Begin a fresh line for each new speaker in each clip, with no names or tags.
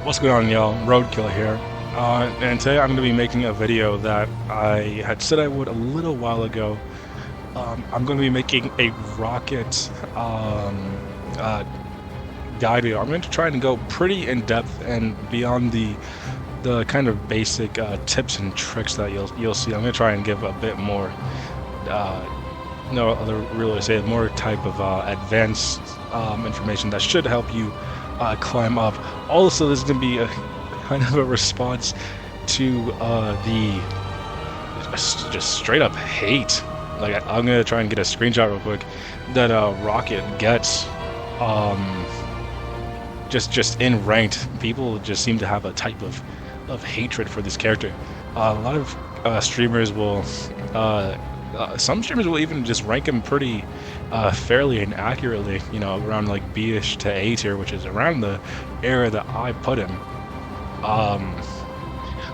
What's going on, y'all? Roadkill here, and today I'm going to be making a video that I had said I would a little while ago. I'm going to be making a rocket guide video. I'm going to try and go pretty in depth and beyond the kind of basic tips and tricks that you'll see. I'm going to try and give a bit more, no other really to say, more type of advanced information that should help you climb up. Also, there's going to be a kind of a response to the just straight up hate. Like, I'm going to try and get a screenshot real quick that Rocket gets just in ranked. People just seem to have a type of hatred for this character. A lot of streamers will some streamers will even just rank him pretty fairly and accurately, you know, around like B-ish to A tier, which is around the area that I put him.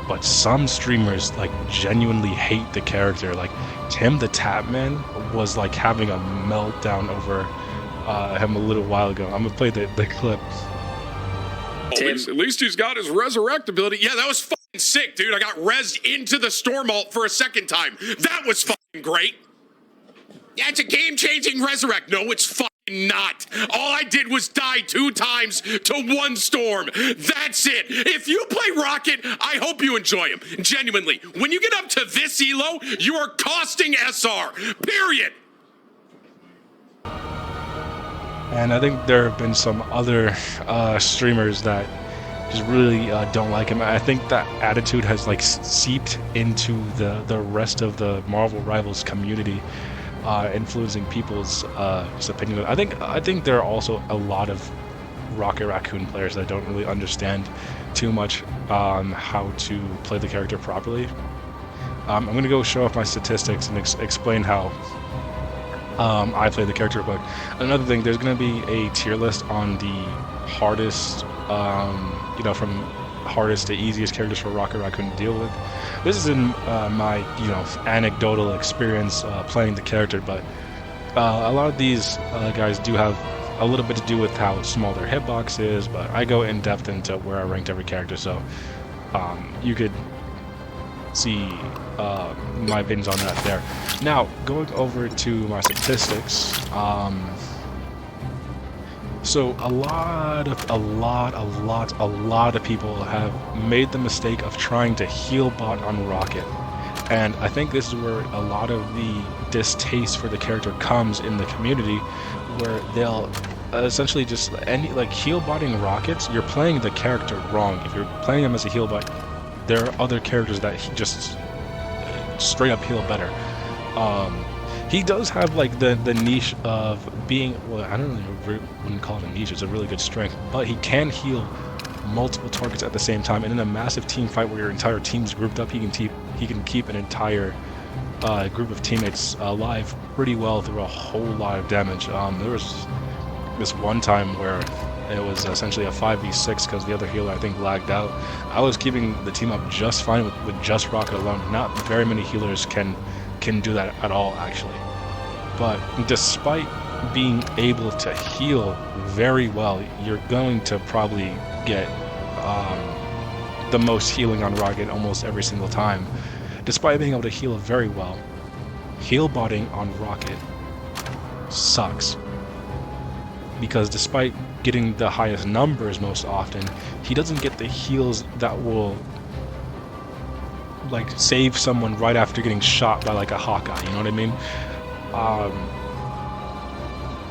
But some streamers like genuinely hate the character. Like Tim the Tapman was like having a meltdown over him a little while ago. I'm gonna play the clip.
At least he's got his resurrect ability. Yeah, that was fucking sick, dude. I got rezzed into the storm ult for a second time. That was fucking great. Yeah, it's a game-changing resurrect. No, it's fucking not. All I did was die 2 times to 1 storm. That's it. If you play Rocket, I hope you enjoy him. Genuinely. When you get up to this elo, you are costing SR. Period.
And I think there have been some other streamers that just really don't like him. I think that attitude has like seeped into the rest of the Marvel Rivals community, influencing people's opinion. I think there are also a lot of Rocket Raccoon players that don't really understand too much on how to play the character properly. I'm gonna go show off my statistics and explain how I play the character real quick. Another thing, there's going to be a tier list on the hardest, you know, from hardest to easiest characters for Rocket Raccoon to deal with. This is in my, you know, anecdotal experience playing the character, but a lot of these guys do have a little bit to do with how small their hitbox is, but I go in depth into where I ranked every character, so you could see my opinions on that there. Now, going over to my statistics, so a lot of people have made the mistake of trying to heal bot on Rocket, and I think this is where a lot of the distaste for the character comes in the community, where they'll essentially just heal botting Rockets. You're playing the character wrong. If you're playing him as a heal bot, there are other characters that he just straight up heal better. He does have like the niche of being, well, I don't really wouldn't call it a niche, it's a really good strength, but he can heal multiple targets at the same time, and in a massive team fight where your entire team's grouped up, he can keep an entire group of teammates alive pretty well through a whole lot of damage. There was this one time where it was essentially a 5v6 because the other healer, I think, lagged out. I was keeping the team up just fine with just Rocket alone. Not very many healers can do that at all, actually. But despite being able to heal very well, you're going to probably get the most healing on Rocket almost every single time. Despite being able to heal very well, heal botting on Rocket sucks. Because despite getting the highest numbers most often, he doesn't get the heals that will like save someone right after getting shot by like a Hawkeye, you know what I mean?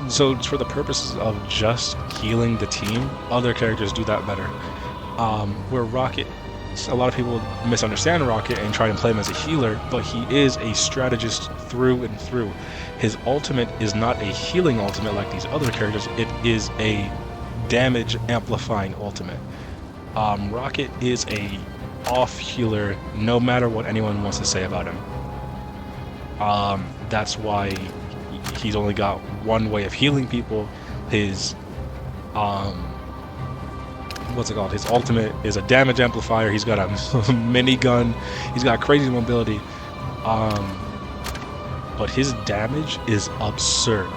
So for the purposes of just healing the team, other characters do that better. Where Rocket, a lot of people misunderstand Rocket and try to play him as a healer, but he is a strategist through and through. His ultimate is not a healing ultimate like these other characters, it is a damage amplifying ultimate. Rocket is a off healer no matter what anyone wants to say about him. That's why he's only got one way of healing people. His what's it called? His ultimate is a damage amplifier. He's got a minigun. He's got crazy mobility. But his damage is absurd.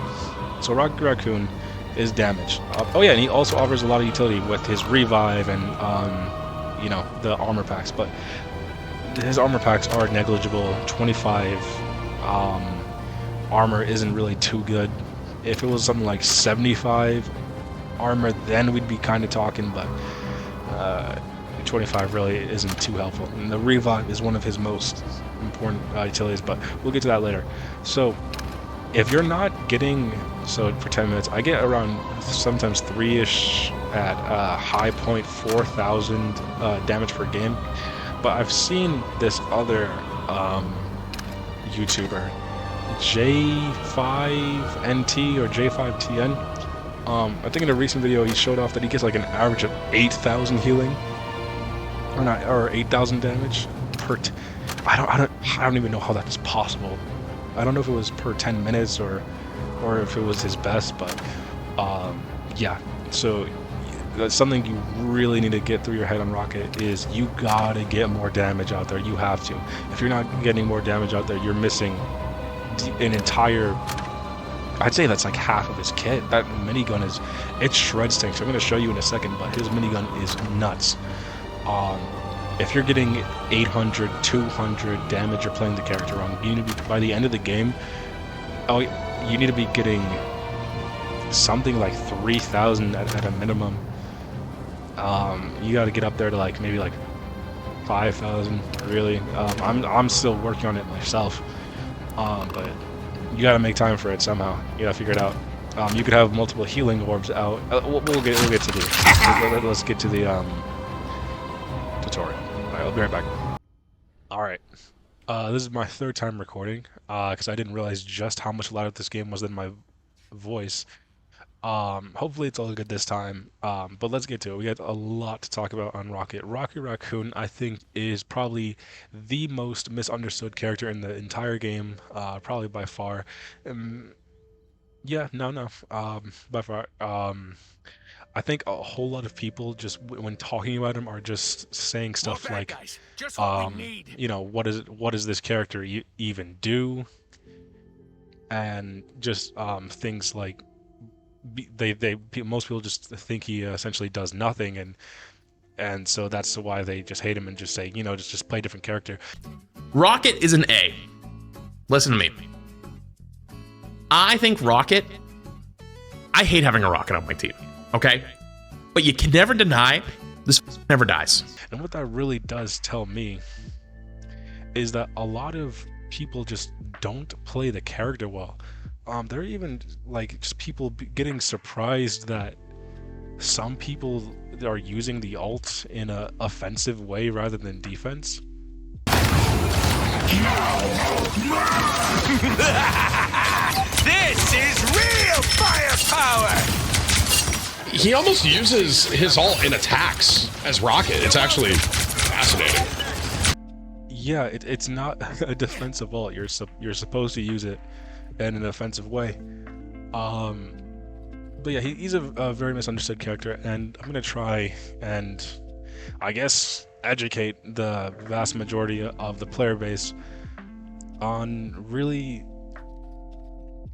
So Rocket Raccoon is damage. Oh yeah, and he also offers a lot of utility with his revive and you know, the armor packs, but his armor packs are negligible. 25 armor isn't really too good. If it was something like 75 armor, then we'd be kind of talking, but 25 really isn't too helpful. And the revive is one of his most important utilities, but we'll get to that later. So if you're not getting, so for 10 minutes, I get around sometimes 3-ish at high point, 4,000 damage per game. But I've seen this other YouTuber, J5NT or J5TN. I think in a recent video he showed off that he gets like an average of 8,000 healing, or 8,000 damage per. I don't even know how that is possible. I don't know if it was per 10 minutes or if it was his best, but yeah. So that's something you really need to get through your head on Rocket, is you gotta get more damage out there. You have to. If you're not getting more damage out there, you're missing an entire, I'd say that's like half of his kit. That minigun it shreds things. I'm going to show you in a second, but his minigun is nuts. If you're getting 800, 200 damage, you're playing the character wrong. You need to be, by the end of the game, you need to be getting something like 3,000 at a minimum. You got to get up there to like maybe like 5,000. Really, I'm still working on it myself. But you gotta make time for it somehow. You gotta figure it out. You could have multiple healing orbs out. We'll get to the. Let's get to the tutorial. All right, I'll be right back. All right, this is my third time recording because I didn't realize just how much louder this game was than my voice. Hopefully it's all good this time. But let's get to it. We got a lot to talk about on Rocket. Rocket Raccoon, I think, is probably the most misunderstood character in the entire game, probably by far. Yeah, no, by far. I think a whole lot of people just, when talking about him, are just saying stuff like, you know, what is this character even do? And just things like, most people just think he essentially does nothing, and so that's why they just hate him and just say, you know, just play a different character.
Rocket is an A. Listen to me. I think Rocket, I hate having a Rocket on my team, okay? But you can never deny this never dies.
And what that really does tell me is that a lot of people just don't play the character well. There are even like just people getting surprised that some people are using the ult in a offensive way rather than defense.
This is real firepower!
He almost uses his ult in attacks as Rocket. It's actually fascinating.
Yeah, it's not a defensive ult. You're supposed to use it in an offensive way. But yeah, he's a very misunderstood character, and I'm gonna try and, I guess, educate the vast majority of the player base on really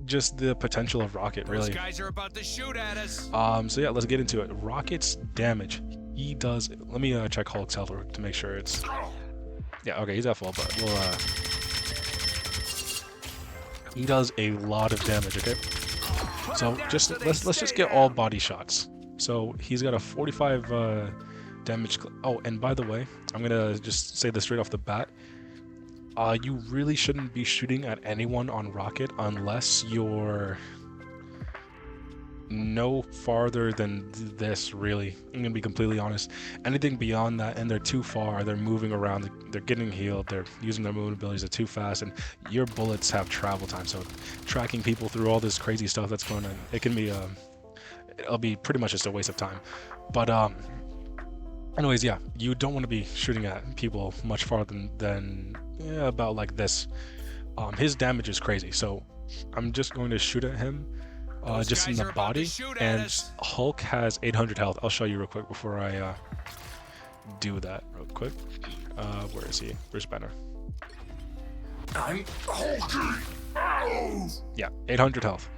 just the potential of Rocket, really.
Those guys are about to shoot at us.
So yeah, let's get into it. Rocket's damage. He does, let me check Hulk's health to make sure it's, yeah, okay, he's at full, but we'll he does a lot of damage, okay? So just let's just get all body shots. So he's got a 45 damage. Oh, and by the way, I'm gonna just say this straight off the bat. You really shouldn't be shooting at anyone on Rocket unless you're no farther than this, really. I'm gonna be completely honest. Anything beyond that, and they're too far, they're moving around, they're getting healed, they're using their movement abilities, they're too fast, and your bullets have travel time. So tracking people through all this crazy stuff that's going on, it can be it'll be pretty much just a waste of time. But anyways, yeah, you don't want to be shooting at people much farther than about like this. His damage is crazy, so I'm just going to shoot at him just in the body, and Hulk has 800 health. I'll show you real quick before I do that real quick. Where is he? Where's Banner?
I'm Hulky.
Yeah, 800 health.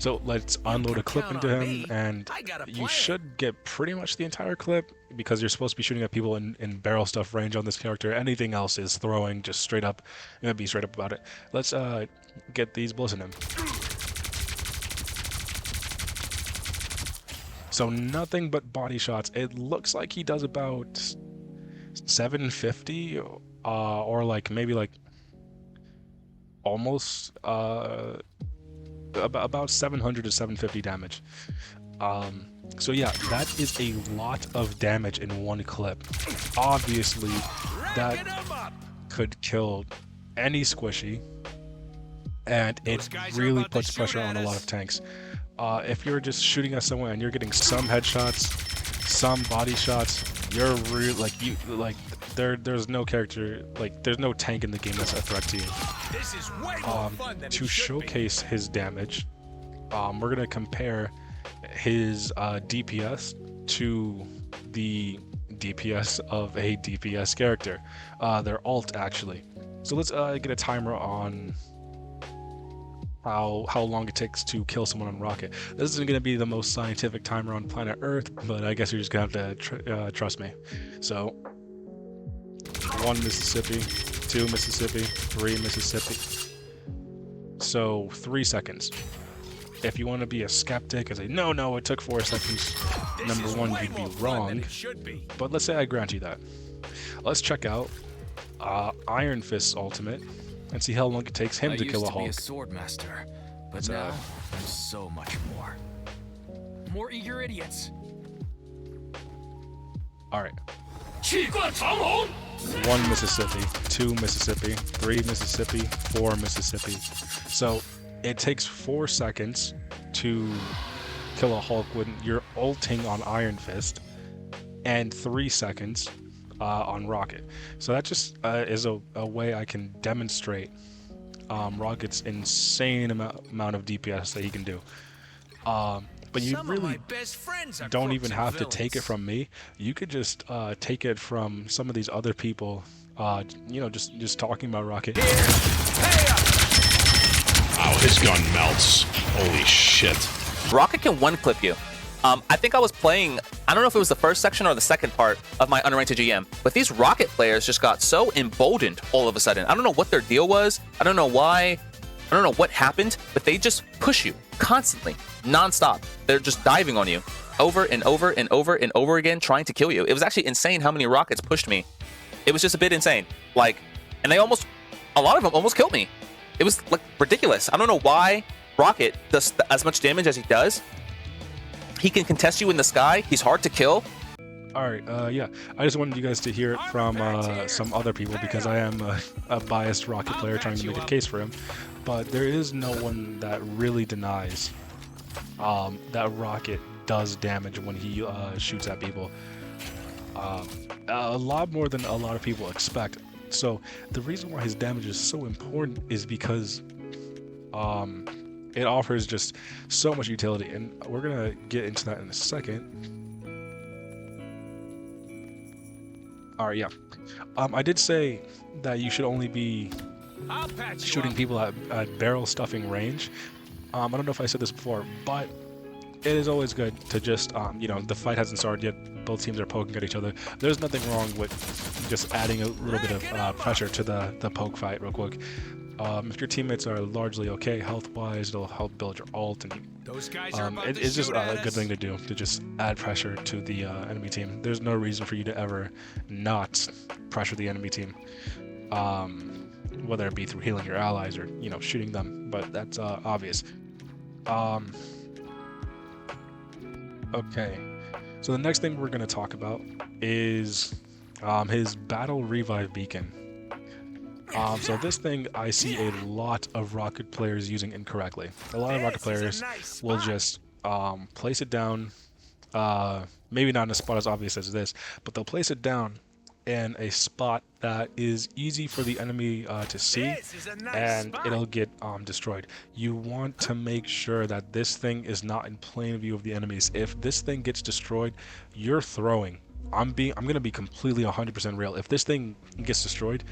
So let's unload a clip into him, and
I got a
you
plan.
should get pretty much the entire clip, because you're supposed to be shooting at people in barrel stuff range on this character. Anything else is throwing, just straight up. I'm gonna be straight up about it. Let's get these bullets in him. So nothing but body shots. It looks like he does about 750, or like maybe like almost about 700 to 750 damage. So yeah, that is a lot of damage in one clip. Obviously, that could kill any squishy, and it really puts pressure on a lot of tanks. If you're just shooting at someone and you're getting some headshots, some body shots, you're there's no character, like there's no tank in the game that's a threat to you.
This is way more fun than
To
it should
showcase his damage, we're gonna compare his DPS to the DPS of a DPS character, their ult actually. So let's get a timer on how long it takes to kill someone on Rocket. This isn't going to be the most scientific timer on planet Earth, but I guess you're just going to have to trust me. So 1 Mississippi, 2 Mississippi, 3 Mississippi. So 3 seconds. If you want to be a skeptic and say, no, it took 4 seconds,
be.
number
This is
one,
way
you'd be
more fun
wrong.
than it should be.
But let's say I grant you that. Let's check out Iron Fist's ultimate and see how long it takes him to kill a
I used to be a
Hulk.
sword master, but
Let's,
now I'm so much more. More eager idiots.
Alright. 1 Mississippi, 2 Mississippi, 3 Mississippi, 4 Mississippi. So it takes 4 seconds to kill a Hulk when you're ulting on Iron Fist, and 3 seconds on Rocket. So that just is a way I can demonstrate Rocket's insane amount of DPS that he can do. But you
Some of my
really
best friends are
don't
crooks
even
and
have to take it
villains.
from me. You could just take it from some of these other people, just talking about Rocket.
Oh, his gun melts. Holy shit.
Rocket can one-clip you. I think I was playing, I don't know if it was the first section or the second part of my unranked GM, but these Rocket players just got so emboldened all of a sudden. I don't know what their deal was. I don't know why. I don't know what happened, but they just push you constantly, non-stop. They're just diving on you over and over and over and over again, trying to kill you. It was actually insane how many Rockets pushed me. It was just a bit insane. Like, and a lot of them almost killed me. It was like ridiculous. I don't know why Rocket does as much damage as he does. He can contest you in the sky. He's hard to kill.
Alright, yeah. I just wanted you guys to hear it from some other people, because I am a biased Rocket player trying to make a case for him. But there is no one that really denies that Rocket does damage when he shoots at people. A lot more than a lot of people expect. So the reason why his damage is so important is because it offers just so much utility, and we're gonna get into that in a second. Alright, yeah. I did say that you should only be
I'll patch you
shooting
up.
people at barrel stuffing range. I don't know if I said this before, but it is always good to just, the fight hasn't started yet. Both teams are poking at each other. There's nothing wrong with just adding a little bit of pressure to the poke fight real quick. If your teammates are largely okay health-wise, it'll help build your ult, and
Those guys are about to
it's just
shoot at
a good
us.
thing to do, to just add pressure to the enemy team. There's no reason for you to ever not pressure the enemy team, whether it be through healing your allies or shooting them, but that's obvious. Okay, so the next thing we're going to talk about is his battle revive beacon. So this thing I see a lot of Rocket players using incorrectly. A lot of Rocket players will just place it down, maybe not in a spot as obvious as this, but they'll place it down in a spot that is easy for the enemy to see,
This is a nice
and
spot.
it'll get destroyed. You want to make sure that this thing is not in plain view of the enemies. If this thing gets destroyed, you're throwing. I'm gonna be completely 100% real. If this thing gets destroyed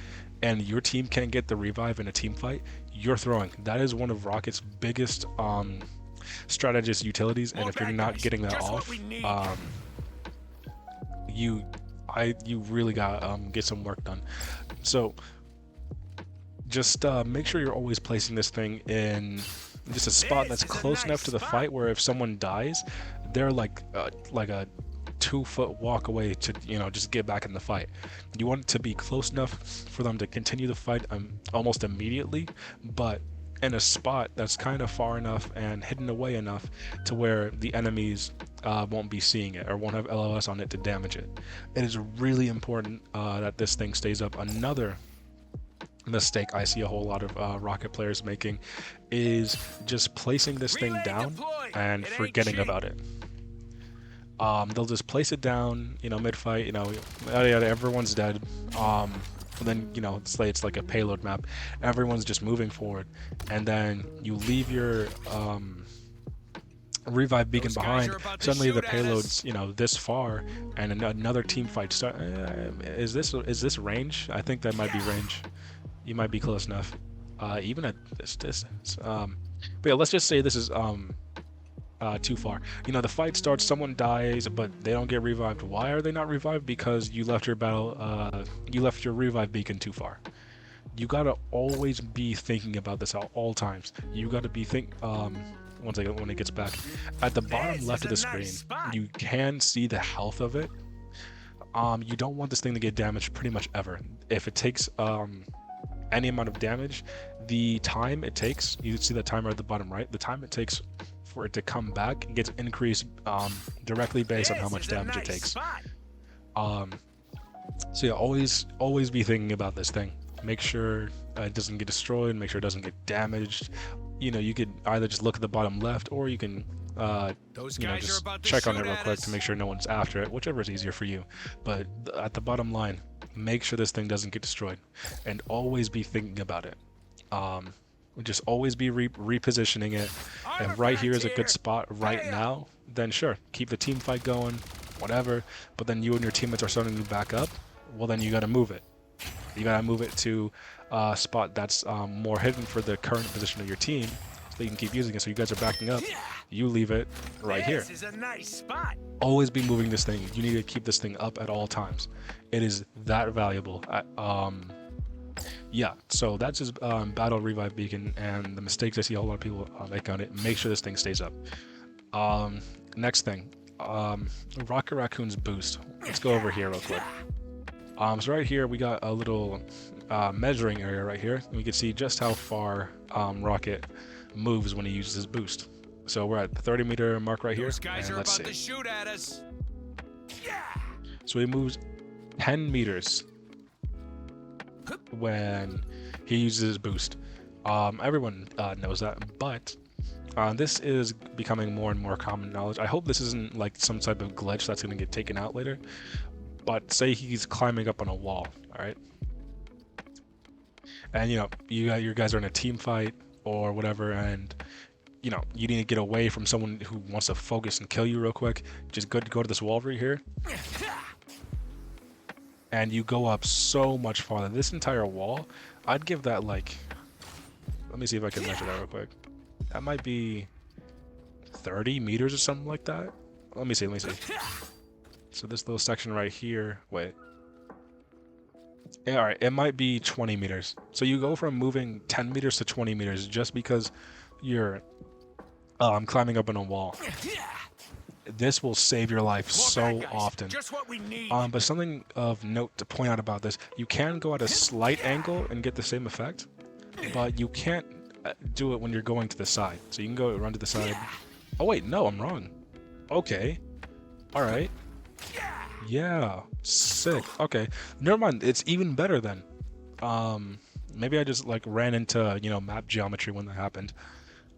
and your team can't get the revive in a team fight, you're throwing. That is one of Rocket's biggest strategist utilities, and
More
if you're
bad
not
guys.
getting that
Just what
off,
we need.
you really got get some work done. So just make sure you're always placing this thing in just a spot that's
This is a
close
nice
enough to the
spot.
fight where if someone dies, they're like a 2-foot walk away to just get back in the fight. You want it to be close enough for them to continue the fight almost immediately, but in a spot that's kind of far enough and hidden away enough to where the enemies won't be seeing it or won't have LOS on it to damage it. It is really important that this thing stays up. Another mistake I see a whole lot of Rocket players making is just placing this thing
Relay
down
deployed.
and
It ain't
forgetting
cheap.
about it. They'll just place it down, mid-fight, yada yada, everyone's dead. And then, say it's like a payload map, everyone's just moving forward, and then you leave your revive beacon
Those guys
behind.
are about to
Suddenly the
shoot at us.
payload's, this far, and another team fight start. Is this range? I think that might be range. You might be close enough, even at this distance. But yeah, let's just say this is too far. The fight starts, someone dies, but they don't get revived. Why are they not revived? Because you left your you left your revive beacon too far. You gotta always be thinking about this at all times. You gotta be once again, when it gets back, at the bottom
This
left of the
is a
screen,
nice spot.
you can see the health of it. You don't want this thing to get damaged pretty much ever. If it takes any amount of damage, the time it takes, you see the timer at the bottom right, the time it takes for it to come back gets increased directly based on how
This
much
is a
damage it
nice
takes.
spot.
So yeah, always be thinking about this thing. Make sure it doesn't get destroyed, make sure it doesn't get damaged. You could either just look at the bottom left, or you can
Those guys are
just
about to
check on
shoot
it real
at
quick
us.
to make sure no one's after it, whichever is easier for you. But at the bottom line, make sure this thing doesn't get destroyed, and always be thinking about it. Just always be repositioning it. If right here is a good spot right now, then sure, keep the team fight going, whatever. But then you and your teammates are starting to back up, well then you gotta move it. You gotta move it to a spot that's more hidden for the current position of your team, so you can keep using it. So you guys are backing up, you leave it right here.
This is a nice spot.
Always be moving this thing. You need to keep this thing up at all times. It is that valuable. Yeah, so that's his battle revive beacon, and the mistakes I see a whole lot of people make on it. Make sure this thing stays up. Next thing, Rocket Raccoon's boost. Let's go over here real quick. So right here we got a little measuring area right here. We can see just how far Rocket moves when he uses his boost. So we're at the 30-meter mark right here,
Those guys
and
are
let's
about to
see.
shoot at us. Yeah.
So he moves 10 meters when he uses his boost. Everyone knows that, but this is becoming more and more common knowledge. I hope this isn't like some type of glitch that's going to get taken out later. But say he's climbing up on a wall, all right? And you guys are in a team fight or whatever, and you need to get away from someone who wants to focus and kill you real quick. Just go to this wall right here, and you go up so much farther. This entire wall, I'd give that like, let me see if I can measure that real quick. That might be 30 meters or something like that. Let me see. So this little section right here, wait. Yeah, all right, it might be 20 meters. So you go from moving 10 meters to 20 meters just because you're climbing up on a wall. This will save your life
More
so
bad guys.
often.
Just what we need.
But something of note to point out about this, you can go at a slight angle and get the same effect, but you can't do it when you're going to the side. So you can go run to the side. Oh wait, no, I'm wrong. Okay. All right. Yeah, sick. Okay, never mind. It's even better then. Maybe I just like ran into map geometry when that happened.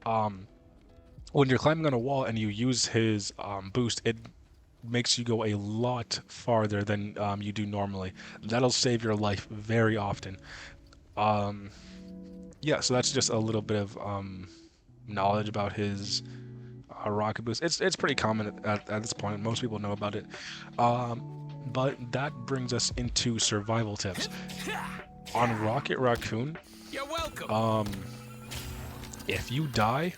When you're climbing on a wall and you use his boost, it makes you go a lot farther than you do normally. That'll save your life very often. Yeah, so that's just a little bit of knowledge about his rocket boost. It's pretty common at this point. Most people know about it. But that brings us into survival tips. On Rocket Raccoon,
You're welcome.
if you die,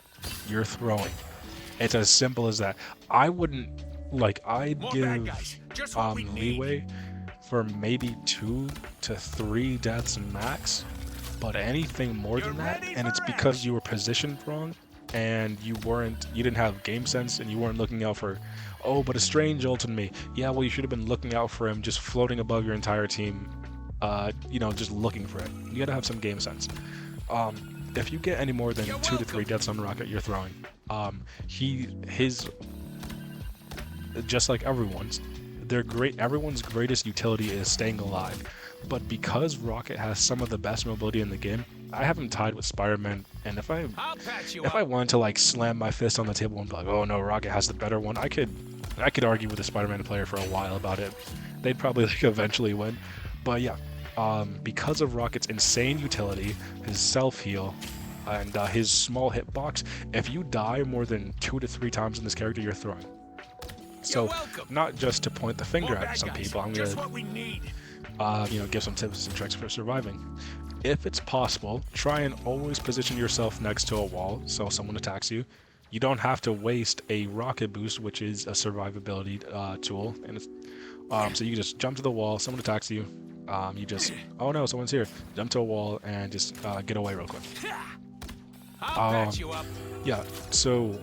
you're throwing. It's as simple as that. I wouldn't like. I'd
More bad
give
guys. Just what we need.
leeway for maybe 2 to 3 deaths max, but anything more than that,
ready
and it's
for
because you were positioned wrong, and you didn't have game sense, and you weren't looking out for, oh, but a strange ulted me. Yeah, well, you should have been looking out for him, just floating above your entire team, just looking for it. You gotta have some game sense. If you get any more than 2 to 3 deaths on Rocket, you're throwing. His just like everyone's, everyone's greatest utility is staying alive. But because Rocket has some of the best mobility in the game, I have him tied with Spider-Man, and if I wanted to like slam my fist on the table and be like, oh no, Rocket has the better one, I could argue with the Spider-Man player for a while about it. They'd probably like eventually win. But yeah, because of Rocket's insane utility, his self-heal, and his small hitbox, if you die more than 2 to 3 times in this character, you're throwing. So, not just to point the finger at some people, I'm gonna give some tips and tricks for surviving. If it's possible, try and always position yourself next to a wall so someone attacks you. You don't have to waste a rocket boost, which is a survivability tool, and it's so you just jump to the wall, someone attacks you, you just, oh no, someone's here, jump to a wall and just get away real quick. Yeah, so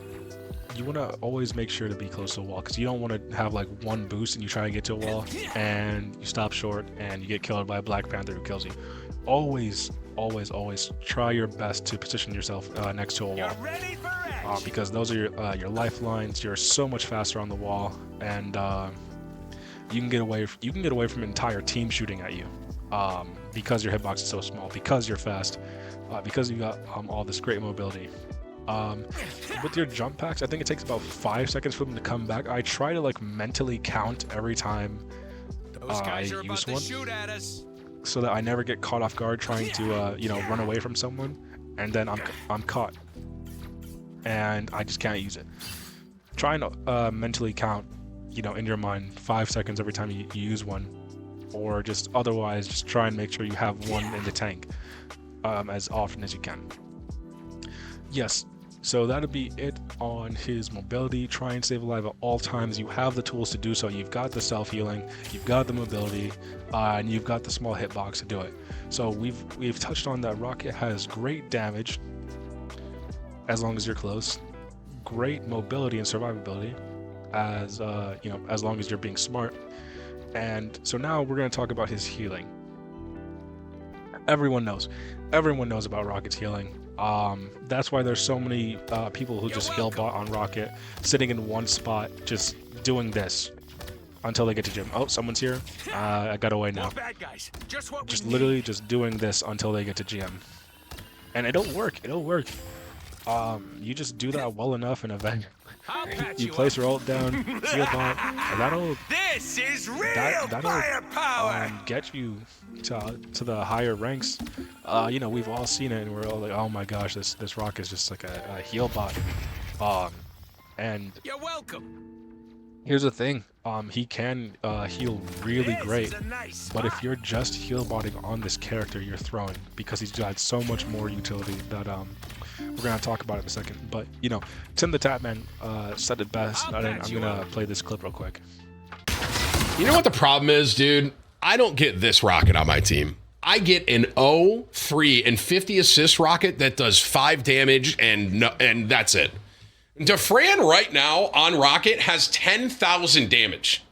you want to always make sure to be close to a wall, because you don't want to have like one boost and you try to get to a wall and you stop short and you get killed by a Black Panther who kills you. Always try your best to position yourself next to a wall, because those are your lifelines. You're so much faster on the wall, and you can get away from an entire team shooting at you, because your hitbox is so small, because you're fast, because you got all this great mobility. With your jump packs, I think it takes about 5 seconds for them to come back. I try to like mentally count every time I use one, so that I never get caught off guard trying to run away from someone, and then I'm caught and I just can't use it. Try and mentally count, in your mind 5 seconds every time you use one, or just otherwise just try and make sure you have one in the tank as often as you can. Yes, so that'll be it on his mobility. Try and save alive at all times. You have the tools to do so. You've got the self-healing, you've got the mobility, and you've got the small hitbox to do it. So we've touched on that Rocket has great damage as long as you're close, great mobility and survivability as long as you're being smart. And so now we're going to talk about his healing. Everyone knows about Rocket's healing. That's why there's so many people who just heal bot on Rocket, sitting in one spot, just doing this until they get to gym. Oh, someone's here. I got away now. Just literally just doing this until they get to GM. And it'll work. You just do that well enough, and eventually you place your ult down, heal bot, and that'll get you to the higher ranks. We've all seen it, and we're all like, oh my gosh, this rock is just like a heal bot. And
you're welcome.
Here's the thing, he can heal really great, but if you're just heal botting on this character, you're throwing, because he's got so much more utility that we're gonna talk about it in a second. But Tim the Tatman said it best, and I'm gonna play this clip real quick.
You know what the problem is, dude? I don't get this Rocket on my team. I get an 0-3 and 50 assist Rocket that does 5 damage and that's it. DeFran right now on Rocket has 10,000 damage.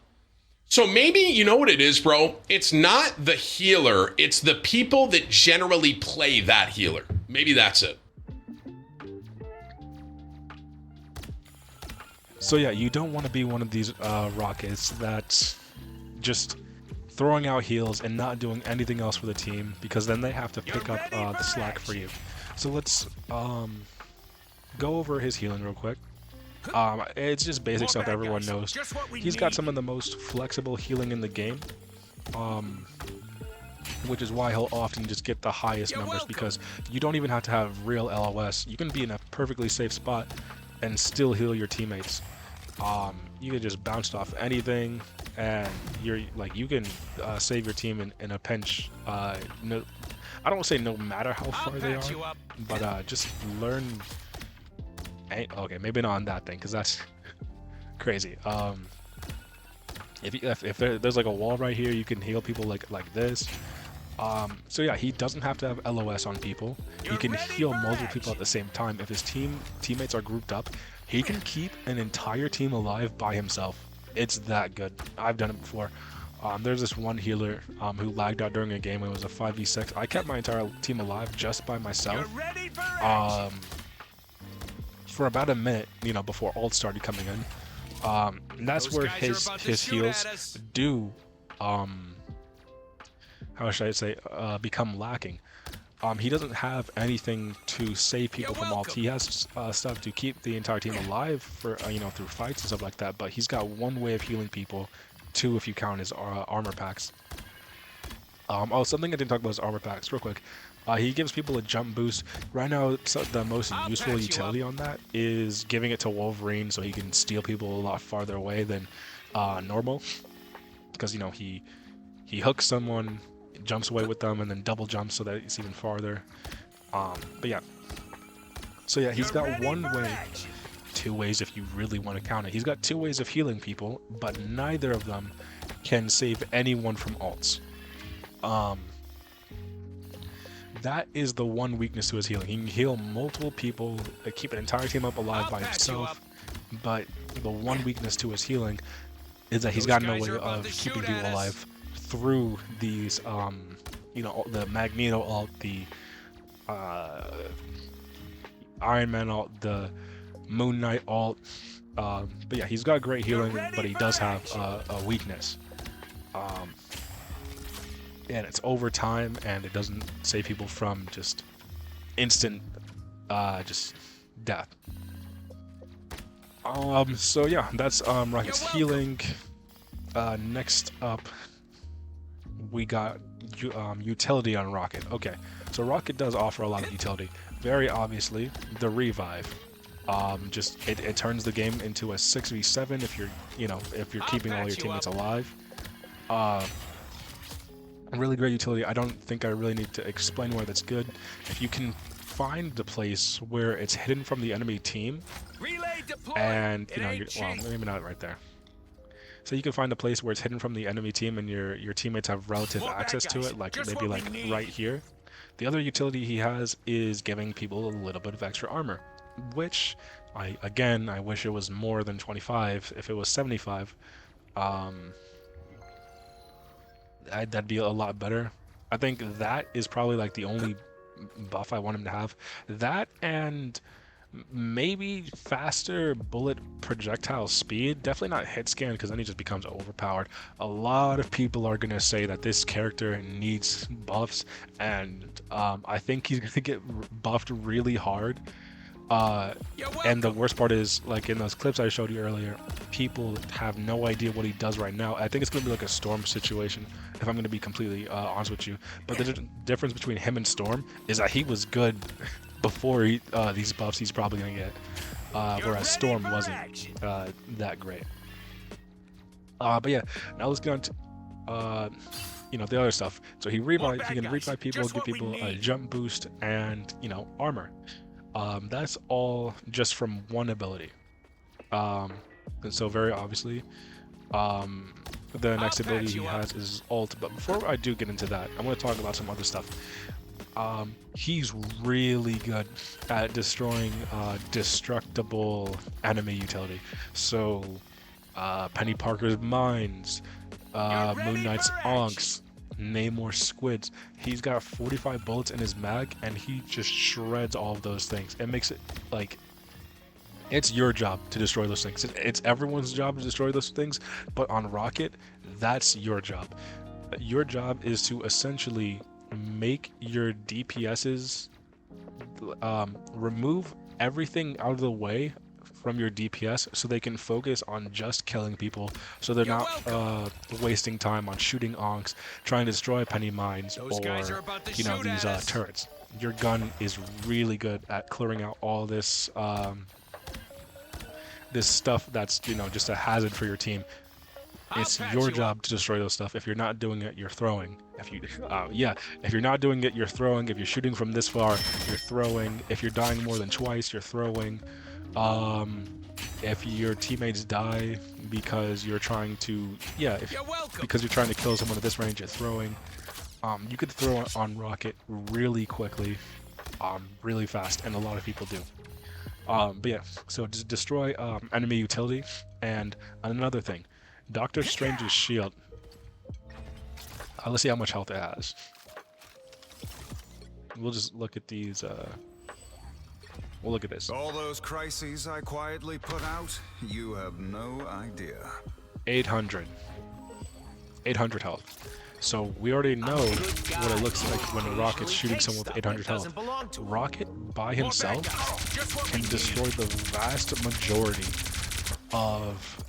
So maybe, you know what it is, bro? It's not the healer. It's the people that generally play that healer. Maybe that's it.
So yeah, you don't want to be one of these Rockets that's just throwing out heals and not doing anything else for the team, because then they have to pick up the slack for you. So let's go over his healing real quick. It's just basic stuff everyone knows. He's got some of the most flexible healing in the game, which is why he'll often just get the highest numbers, because you don't even have to have real LOS. You can be in a perfectly safe spot and still heal your teammates. You can just bounce off anything, and you can save your team in a pinch. No, I don't say no matter how far they are, but just learn Okay, maybe not on that thing, because that's crazy. If there's like a wall right here, you can heal people like this. So yeah, he doesn't have to have LOS on people. He can heal multiple people at the same time. If his teammates are grouped up, he can keep an entire team alive by himself. It's that good. I've done it before. There's this one healer who lagged out during a game when it was a 5v6. I kept my entire team alive just by myself. For about a minute, you know, before ult started coming in. And that's where his heals do, how should I say, become lacking. He doesn't have anything to save people from ult. He has stuff to keep the entire team alive for, you know, through fights and stuff like that, but he's got one way of healing people, two if you count his armor packs. Oh, something I didn't talk about is armor packs, real quick. He gives people a jump boost. Right now, the most useful utility on that is giving it to Wolverine so he can steal people a lot farther away than normal. Because, you know, he hooks someone, jumps away with them, and then double jumps so that it's even farther. But yeah. So yeah, he's got one way, two ways if you really want to count it. He's got two ways of healing people, but neither of them can save anyone from ults. That is the one weakness to his healing. He can heal multiple people, keep an entire team up alive by himself, but the one weakness to his healing is that he's got no way of keeping people alive through these, you know, the Magneto ult, the Iron Man ult, the Moon Knight ult. But yeah, he's got great healing, but he does have a weakness. And it's over time, and it doesn't save people from just instant, just death. So yeah, that's Rocket's healing. Next up, we got utility on Rocket. Okay, so Rocket does offer a lot of utility. Very obviously, the revive. Just it turns the game into a 6v7 if you're keeping all your teammates alive. Really great utility. I don't think I really need to explain why that's good. If you can find the place where it's hidden from the enemy team, and you know, well, maybe not right there. So you can find a place where it's hidden from the enemy team, and your teammates have relative access to it, like maybe like right here. The other utility he has is giving people a little bit of extra armor, which I wish it was more than 25. If it was 75, that'd be a lot better. I think that is probably like the only buff I want him to have. That and maybe faster bullet projectile speed. Definitely not hit scan, because then he just becomes overpowered. A lot of people are gonna say that this character needs buffs, and I think he's gonna get buffed really hard. And the worst part is, like in those clips I showed you earlier, people have no idea what he does right now. I think it's going to be like a Storm situation, if I'm going to be completely honest with you. But the difference between him and Storm is that he was good before these buffs he's probably going to get, whereas Storm wasn't that great. But yeah, now let's get on to you know, the other stuff. So he can revive people, give people a jump boost, and, you know, armor. That's all just from one ability. And so very obviously, the next ability he has is ult. But before I do get into that, I want to talk about some other stuff. He's really good at destroying destructible enemy utility. So Penny Parker's mines, Moon Knight's onks, Namor squids. He's got 45 bullets in his mag, and he just shreds all of those things. It makes it like it's your job to destroy those things. It's everyone's job to destroy those things, but on Rocket, that's your job. Your job is to essentially make your DPSs remove everything out of the way from your DPS so they can focus on just killing people, so they're not wasting time on shooting onks, trying to destroy penny mines, or you know, these turrets. Your gun is really good at clearing out all this this stuff that's, you know, just a hazard for your team. It's your job to destroy those stuff. If you're not doing it, you're throwing. If you're not doing it, you're throwing. If you're shooting from this far, you're throwing. If you're dying more than twice, you're throwing. If your teammates die because you're trying to, because you're trying to kill someone at this range at throwing, you could throw on Rocket really quickly, really fast, and a lot of people do. But yeah, so just destroy enemy utility. And another thing, Doctor Strange's shield. Let's see how much health it has. We'll just look at these. We'll look at this.
All those crises I quietly put out, you have no idea.
800 health. So we already know what it looks like when a Rocket's shooting someone with 800 health. Rocket by himself can destroy the vast majority of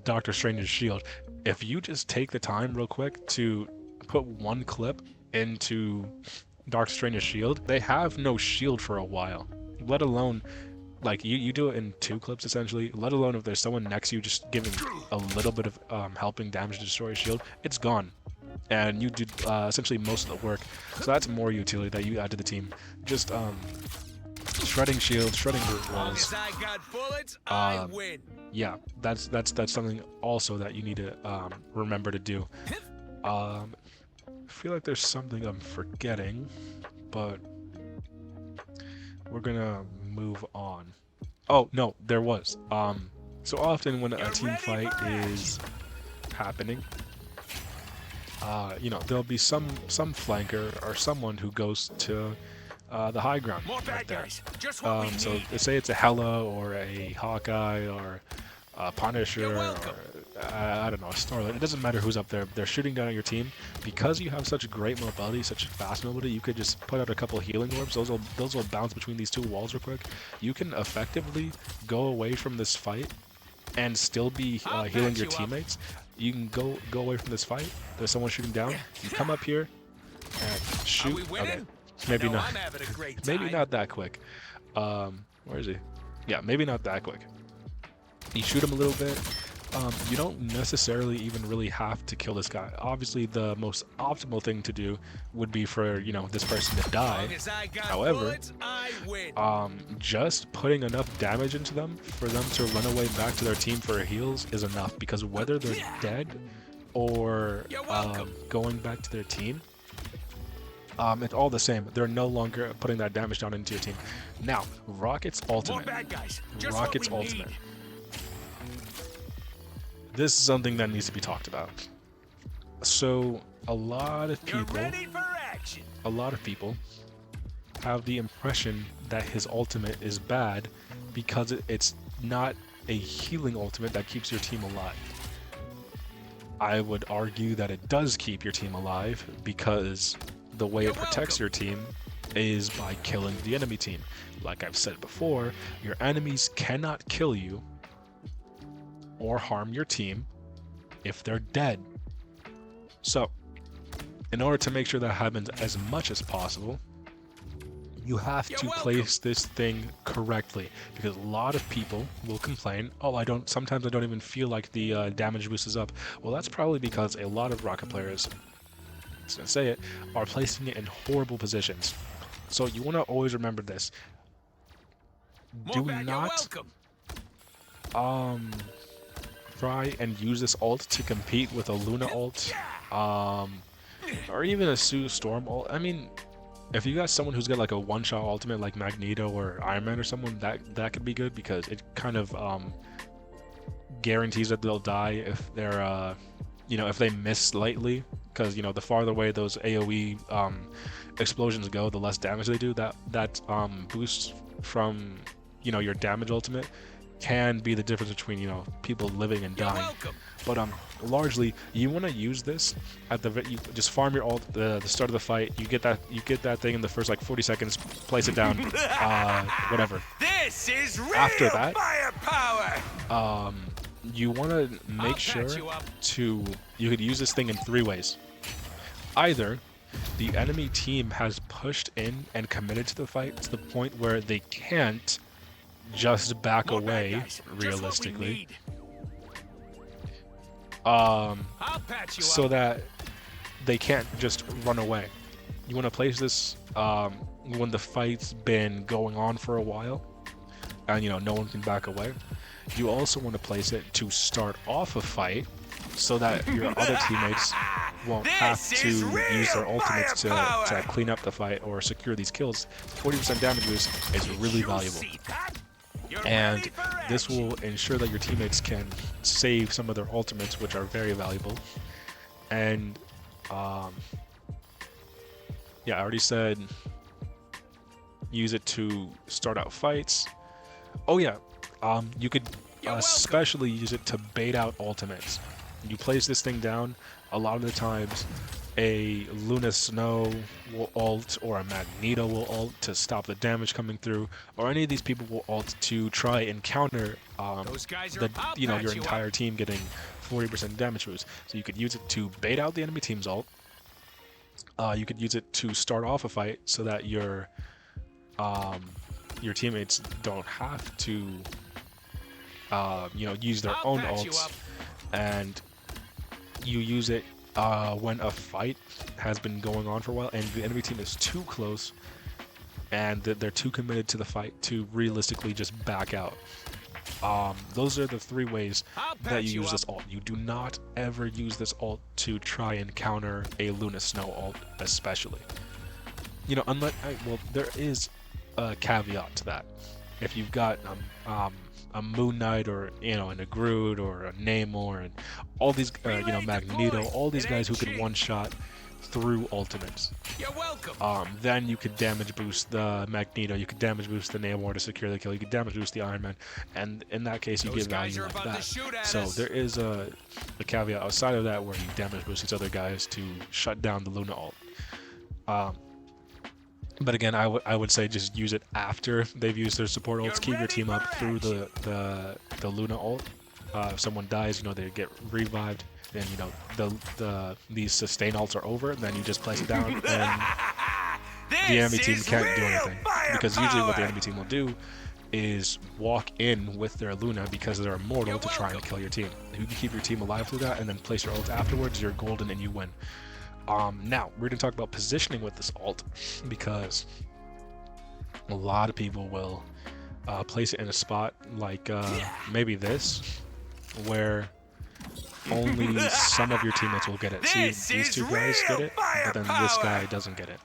Doctor Strange's shield. If you just take the time real quick to put one clip into Doctor Strange's shield, they have no shield for a while. Let alone, like, you do it in 2 clips essentially, let alone if there's someone next to you just giving a little bit of helping damage to destroy a shield, it's gone. And you do essentially most of the work. So that's more utility that you add to the team. Just shredding shields, shredding brute walls. Yeah, that's something also that you need to remember to do. I feel like there's something I'm forgetting, but we're gonna move on. Oh no, there was. So often when a team fight is happening, you know, there'll be some flanker or someone who goes to the high ground right there. So say it's a Hela or a Hawkeye or a Punisher or I don't know, a Starlight. It doesn't matter who's up there. They're shooting down at your team. Because you have such great mobility, such fast mobility, you could just put out a couple healing orbs. Those will bounce between these 2 walls real quick. You can effectively go away from this fight and still be healing your teammates. You can go away from this fight. There's someone shooting down. You come up here and shoot. Okay, maybe not. Maybe not that quick. Where is he? Yeah, maybe not that quick. You shoot him a little bit. You don't necessarily even really have to kill this guy. Obviously, the most optimal thing to do would be for, you know, this person to die. However, just putting enough damage into them for them to run away back to their team for heals is enough, because whether they're dead or going back to their team, it's all the same. They're no longer putting that damage down into your team. Now, Rocket's ultimate. Rocket's ultimate. This is something that needs to be talked about. So a lot of people have the impression that his ultimate is bad because it's not a healing ultimate that keeps your team alive. I would argue that it does keep your team alive, because the way it protects your team is by killing the enemy team. Like I've said before, your enemies cannot kill you or harm your team if they're dead. So, in order to make sure that happens as much as possible, you have to place this thing correctly, because a lot of people will complain, oh, sometimes I don't even feel like the damage boost is up. Well, that's probably because a lot of Rocket players, I'm just gonna say it, are placing it in horrible positions. So you want to always remember this. Do not try and use this ult to compete with a Luna ult, or even a Sue Storm ult. I mean, if you got someone who's got like a one-shot ultimate like Magneto or Iron Man or someone, that could be good, because it kind of guarantees that they'll die if they're you know, if they miss slightly, because, you know, the farther away those AoE explosions go, the less damage they do. That boost from, you know, your damage ultimate can be the difference between, you know, people living and dying. But largely you want to use this at you just farm your ult the start of the fight. You get that thing in the first like 40 seconds, place it down, whatever.
This is real
After that,
firepower.
You want to make sure you could use this thing in 3 ways. Either the enemy team has pushed in and committed to the fight to the point where they can't just back away realistically, so that they can't just run away. You want to place this when the fight's been going on for a while, and no one can back away. You also want to place it to start off a fight, so that your other teammates won't have to use their ultimates to clean up the fight or secure these kills. 40% damage boost is really valuable, and this will ensure that your teammates can save some of their ultimates, which are very valuable. And yeah, I already said use it to start out fights. Oh yeah, you could especially use it to bait out ultimates. You place this thing down, a lot of the times a Luna Snow will ult or a Magneto will ult to stop the damage coming through, or any of these people will ult to try and counter your entire team getting 40% damage boost. So you could use it to bait out the enemy team's ult. You could use it to start off a fight so that your teammates don't have to use their own ults, and you use it when a fight has been going on for a while and the enemy team is too close and they're too committed to the fight to realistically just back out. Those are the 3 ways that you use this ult. You do not ever use this ult to try and counter a Luna Snow ult, especially. Unless there is a caveat to that. If you've got a Moon Knight or and a Groot or a Namor and all these Magneto, all these guys who can one-shot through ultimates.
You're welcome.
Then you could damage boost the Magneto, you could damage boost the Namor to secure the kill, you could damage boost the Iron Man, and in that case you get value like that. So there is a caveat outside of that where you damage boost these other guys to shut down the Luna ult. But again, I would say just use it after they've used their support ults. Keep your team up through the Luna ult. If someone dies, they get revived. Then these sustain ults are over. And then you just place it down, and the enemy team can't do anything, because usually what the enemy team will do is walk in with their Luna because they're immortal to try and kill your team. If you can keep your team alive through that and then place your ult afterwards, you're golden and you win. Now, we're going to talk about positioning with this ult, because a lot of people will place it in a spot like maybe this, where only some of your teammates will get it. See, these 2 guys get it, but then this guy doesn't get it.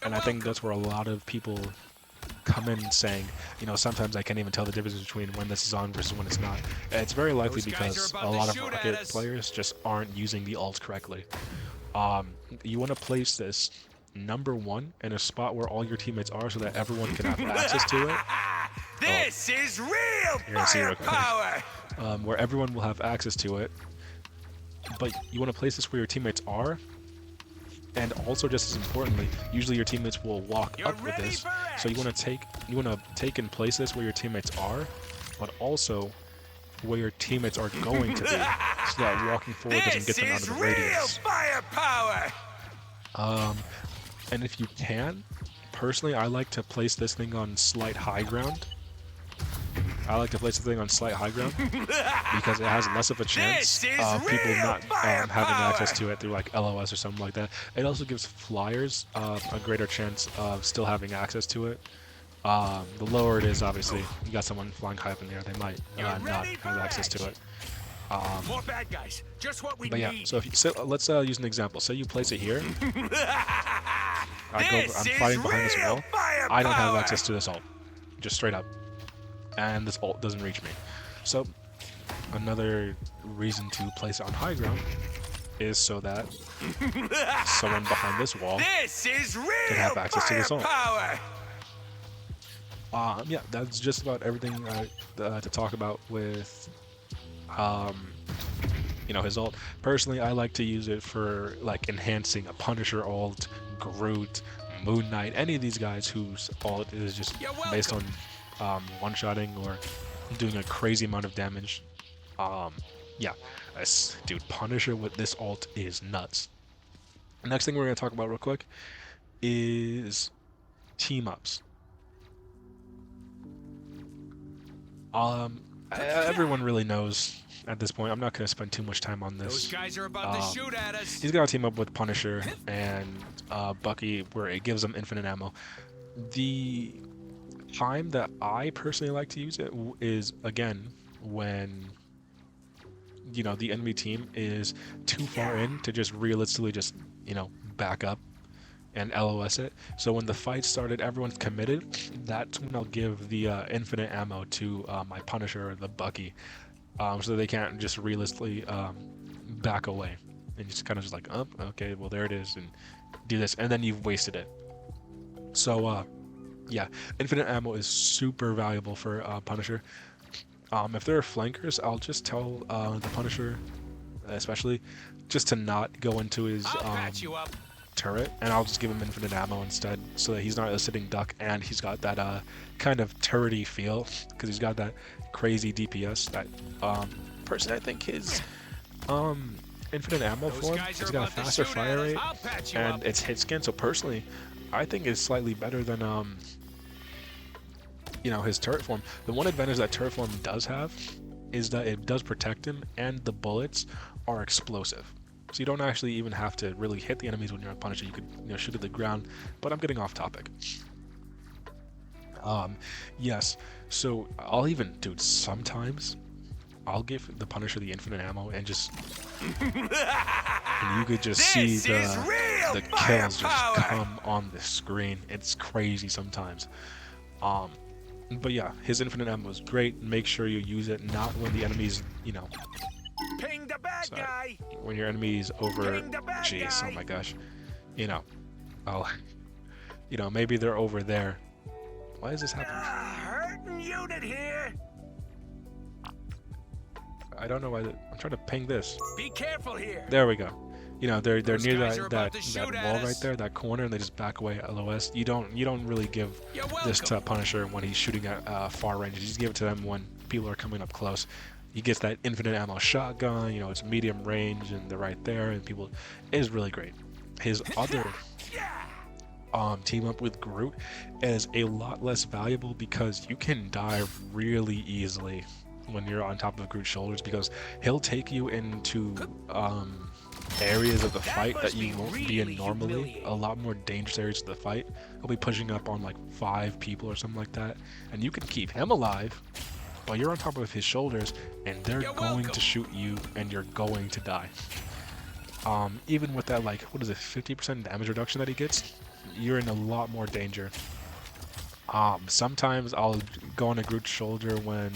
And I think that's where a lot of people come in saying, sometimes I can't even tell the difference between when this is on versus when it's not. It's very likely because a lot of Rocket players just aren't using the ult correctly. You want to place this number 1 in a spot where all your teammates are, so that everyone can have access to it.
This is real firepower.
Where everyone will have access to it, but you want to place this where your teammates are, and also just as importantly, usually your teammates will walk up with this. So you want to take and place this where your teammates are, but also where your teammates are going to be, so that walking forward doesn't get them out of the radius. And if you can, personally, I like to place this thing on slight high ground. Because it has less of a chance of people not having access to it through like LOS or something like that. It also gives flyers a greater chance of still having access to it. The lower it is, obviously, you got someone flying high up in the air, they might not have access to it.
More bad guys. Just what we
But yeah,
need.
so let's use an example. Say you place it here. I'm fighting behind this wall. I don't have access to this ult, just straight up, and this ult doesn't reach me. So another reason to place it on high ground is so that someone behind this wall can have access to this ult. Yeah, that's just about everything to talk about with his ult. Personally, I like to use it for like enhancing a Punisher ult, Groot, Moon Knight, any of these guys whose ult is just based on one-shotting or doing a crazy amount of damage. Yeah, dude, Punisher with this ult is nuts. Next thing we're going to talk about real quick is team-ups. Everyone really knows at this point. I'm not going to spend too much time on this.
Those guys are about to shoot at us.
He's got to team up with Punisher and Bucky, where it gives them infinite ammo. The time that I personally like to use it is, again, when, you know, the enemy team is too far in to just realistically just, you know, back up and LOS it. So when the fight started, everyone's committed. That's when I'll give the infinite ammo to my Punisher or the Bucky, so they can't just realistically back away and just kind of just like, oh, okay, well there it is, and do this, and then you've wasted it. So yeah, infinite ammo is super valuable for Punisher. If there are flankers, I'll just tell the Punisher, especially, just to not go into his turret, and I'll just give him infinite ammo instead, so that he's not a sitting duck, and he's got that kind of turrety feel, because he's got that crazy DPS that personally I think his infinite ammo form, he's got a faster fire rate and it's hit scan, so personally I think it's slightly better than you know, his turret form. The one advantage that turret form does have is that it does protect him, and the bullets are explosive. So you don't actually even have to really hit the enemies when you're on Punisher. You could, you know, shoot at the ground, but I'm getting off topic. Yes, so I'll even, dude, sometimes I'll give the Punisher the infinite ammo and just, and you could just see the kills just come on the screen. It's crazy sometimes. But yeah, his infinite ammo is great. Make sure you use it not when the enemy's, you know,
Ping the bad guy.
when your enemy's over, jeez, oh my gosh, you know, oh, you know, maybe they're over there. Why is this happening?
Hurting unit here.
I don't know why. I'm trying to ping this.
Be careful here.
There we go. You know, they're
Those
near
guys
that
are about to shoot at
wall
us.
right there, that corner, and they just back away at LOS. You don't really give
You're
this to
welcome.
Punisher when he's shooting at far ranges. You just give it to them when people are coming up close. He gets that infinite ammo shotgun. You know, it's medium range, and they're right there, and people, it is really great. His other team up with Groot is a lot less valuable because you can die really easily when you're on top of Groot's shoulders, because he'll take you into areas of the fight that you won't be in normally, a lot more dangerous areas of the fight. He'll be pushing up on like 5 people or something like that, and you can keep him alive, but you're on top of his shoulders, and they're going to shoot you, and you're going to die. Even with that, like, what is it, 50% damage reduction that he gets, you're in a lot more danger. Sometimes I'll go on a Groot's shoulder when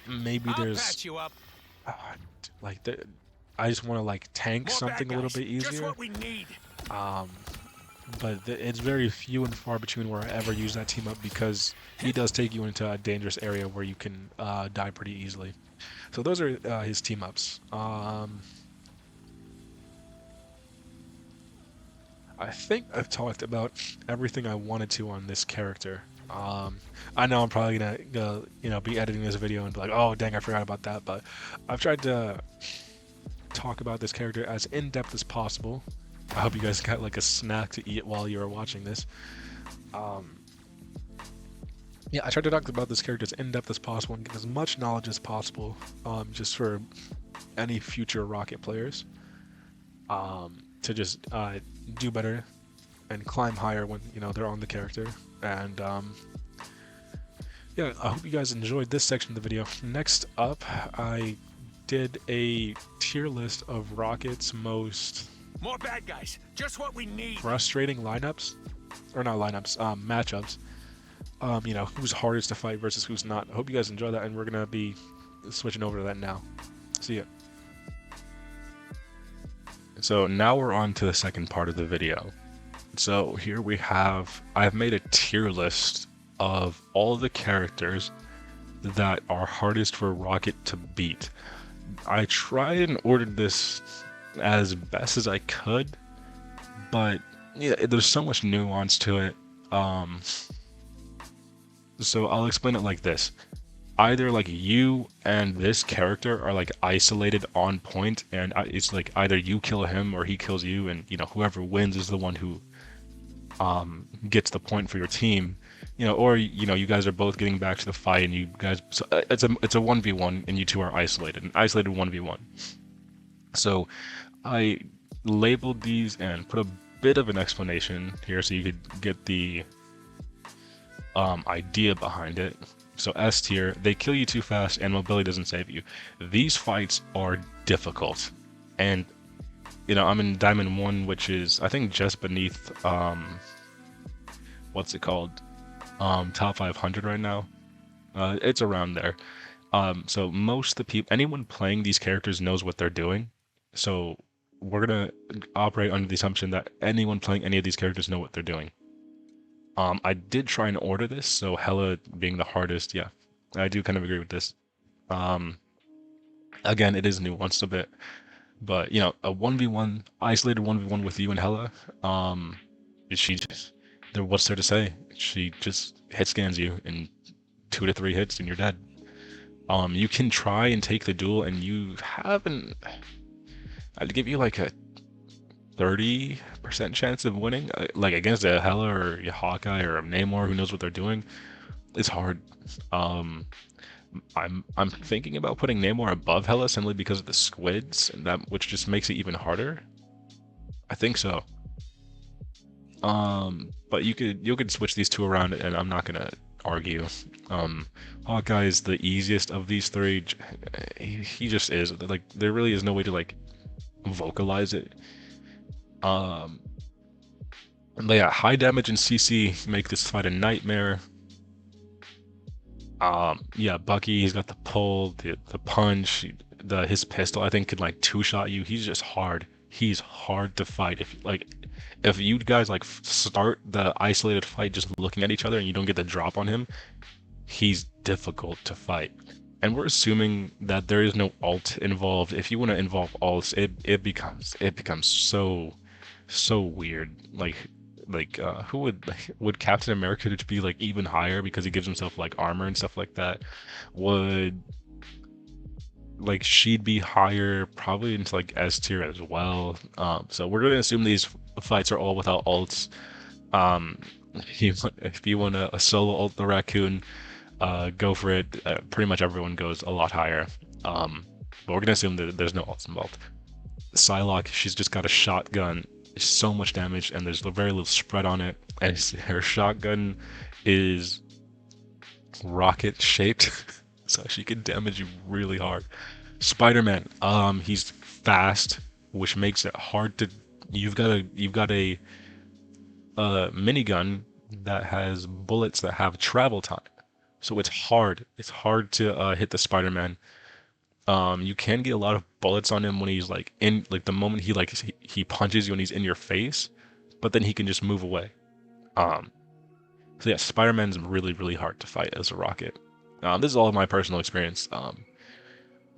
maybe there's like I just want to like tank something a little bit easier.
Just what we need.
But it's very few and far between where I ever use that team up, because he does take you into a dangerous area where you can die pretty easily. So those are his team ups. I think I've talked about everything I wanted to on this character. I know I'm probably gonna you know, be editing this video and be like, oh dang, I forgot about that, but I've tried to talk about this character as in-depth as possible. I hope you guys got like a snack to eat while you were watching this. Yeah, I tried to talk about this character as in-depth as possible and get as much knowledge as possible, just for any future Rocket players, to just do better and climb higher when, you know, they're on the character. And yeah, I hope you guys enjoyed this section of the video. Next up, I did a tier list of Rocket's most
More bad guys. Just what we need.
frustrating lineups, or not lineups, matchups. You know, who's hardest to fight versus who's not. I hope you guys enjoy that, and we're gonna be switching over to that now. See ya. So now we're on to the second part of the video. So here we have, I've made a tier list of all the characters that are hardest for Rocket to beat. I tried and ordered this as best as I could, but yeah, there's so much nuance to it. So I'll explain it like this. Either like you and this character are like isolated on point, and it's like either you kill him or he kills you, and you know, whoever wins is the one who gets the point for your team, you know, or you know, you guys are both getting back to the fight, and you guys, so it's a 1v1, and you two are isolated, an isolated 1v1. So I labeled these and put a bit of an explanation here so you could get the idea behind it. So S tier, they kill you too fast and mobility doesn't save you. These fights are difficult, and I'm in Diamond 1, which is I think just beneath what's it called, top 500 right now. It's around there. So most of the people, anyone playing these characters knows what they're doing. So we're gonna operate under the assumption that anyone playing any of these characters know what they're doing. I did try and order this, so Hela being the hardest, yeah, I do kind of agree with this. Again, it is nuanced a bit, but a 1v1, isolated 1v1 with you and Hela, she just, what's there to say? She just hit scans you in 2 to 3 hits and you're dead. You can try and take the duel and you haven't, I'd give you like a 30% chance of winning, like against a Hela or a Hawkeye or a Namor who knows what they're doing. It's hard. I'm thinking about putting Namor above Hela simply because of the squids, and which just makes it even harder. I think so. But you could switch these two around, and I'm not gonna argue. Hawkeye is the easiest of these three. He just is. Like, there really is no way to like vocalize it. Yeah, high damage and CC make this fight a nightmare. Yeah, Bucky, he's got the pull, the punch, his pistol, I think, could like 2-shot you. He's just hard. He's hard to fight. If you guys like start the isolated fight just looking at each other and you don't get the drop on him, he's difficult to fight. And we're assuming that there is no ult involved. If you want to involve ults, it becomes so weird. Who would Captain America just be like even higher because he gives himself like armor and stuff like that? Would like she'd be higher, probably into like S tier as well. So we're gonna assume these fights are all without ults. If you want a solo ult the Raccoon, go for it. Pretty much everyone goes a lot higher. But we're gonna assume that there's no ults involved. Psylocke, she's just got a shotgun. It's so much damage, and there's very little spread on it. And her shotgun is rocket shaped, so she can damage you really hard. Spider-Man, he's fast, which makes it hard to. You've got a minigun that has bullets that have travel time, so it's hard. It's hard to hit the Spider-Man. You can get a lot of bullets on him when he's like in, like the moment he punches you and he's in your face, but then he can just move away. So yeah, Spider-Man's really, really hard to fight as a rocket. This is all of my personal experience.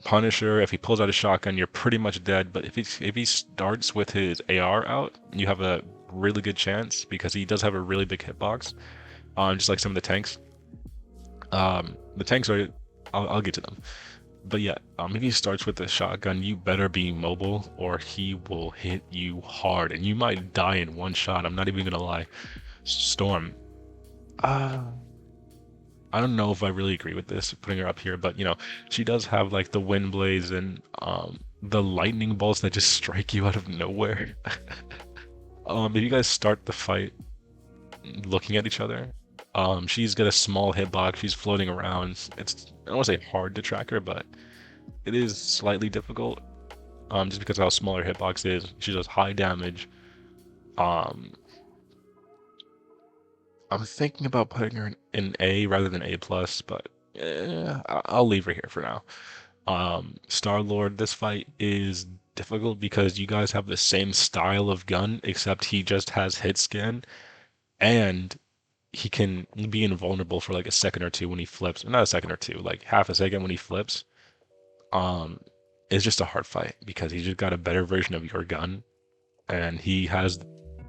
Punisher, if he pulls out a shotgun, you're pretty much dead. But if he starts with his AR out, you have a really good chance because he does have a really big hitbox. Just like some of the tanks. The tanks are, I'll get to them. But yeah, if he starts with the shotgun, you better be mobile or he will hit you hard and you might die in one shot. I'm not even gonna lie. Storm. I don't know if I really agree with this, putting her up here, but she does have like the wind blades and the lightning bolts that just strike you out of nowhere. If you guys start the fight looking at each other, she's got a small hitbox, she's floating around. It's, I don't want to say hard to track her, but it is slightly difficult. Just because of how small her hitbox is. She does high damage. I'm thinking about putting her in A rather than A+, but I'll leave her here for now. Star-Lord, this fight is difficult because you guys have the same style of gun, except he just has hit scan, and he can be invulnerable for like a second or two when he flips. Not a second or two, like half a second when he flips. It's just a hard fight because he's just got a better version of your gun, and he has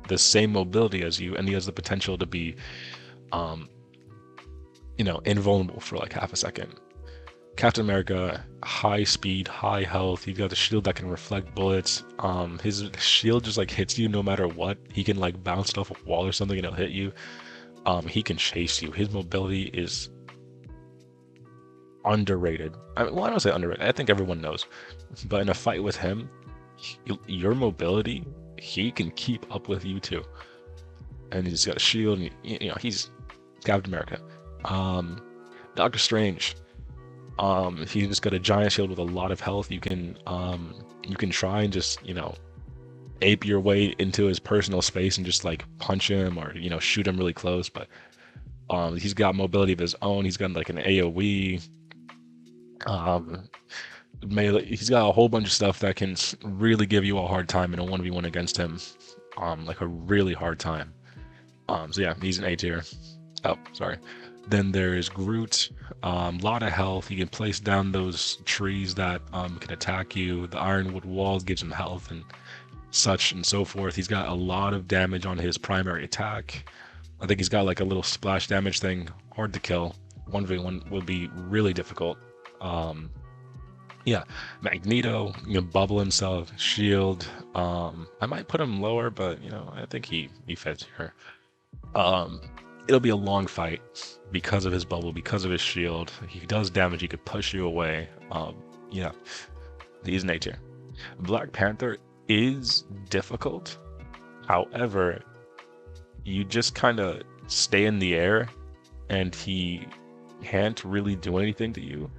the same mobility as you, and he has the potential to be, invulnerable for like half a second. Captain America, high speed, high health. He's got a shield that can reflect bullets. His shield just like hits you no matter what. He can like bounce it off a wall or something and it'll hit you. He can chase you. His mobility is underrated. I don't say underrated. I think everyone knows. But in a fight with him, your mobility, he can keep up with you too. And he's got a shield. And, Captain America. Doctor Strange. He's just got a giant shield with a lot of health. You can try and just, ape your way into his personal space and just like punch him or, shoot him really close. But he's got mobility of his own. He's got like an AoE. Melee. He's got a whole bunch of stuff that can really give you a hard time in a 1v1 against him. Like a really hard time. So yeah, he's an A tier. Oh, sorry. Then there's Groot. Lot of health. He can place down those trees that can attack you. The ironwood walls gives him health and such and so forth. He's got a lot of damage on his primary attack. I think he's got like a little splash damage thing. Hard to kill. 1v1 will be really difficult. Yeah, Magneto, bubble himself, shield. I might put him lower, but I think he fits here. It'll be a long fight because of his bubble, because of his shield. He does damage. He could push you away. Yeah, he's an A tier. Black Panther is difficult. However, you just kind of stay in the air, and he can't really do anything to you.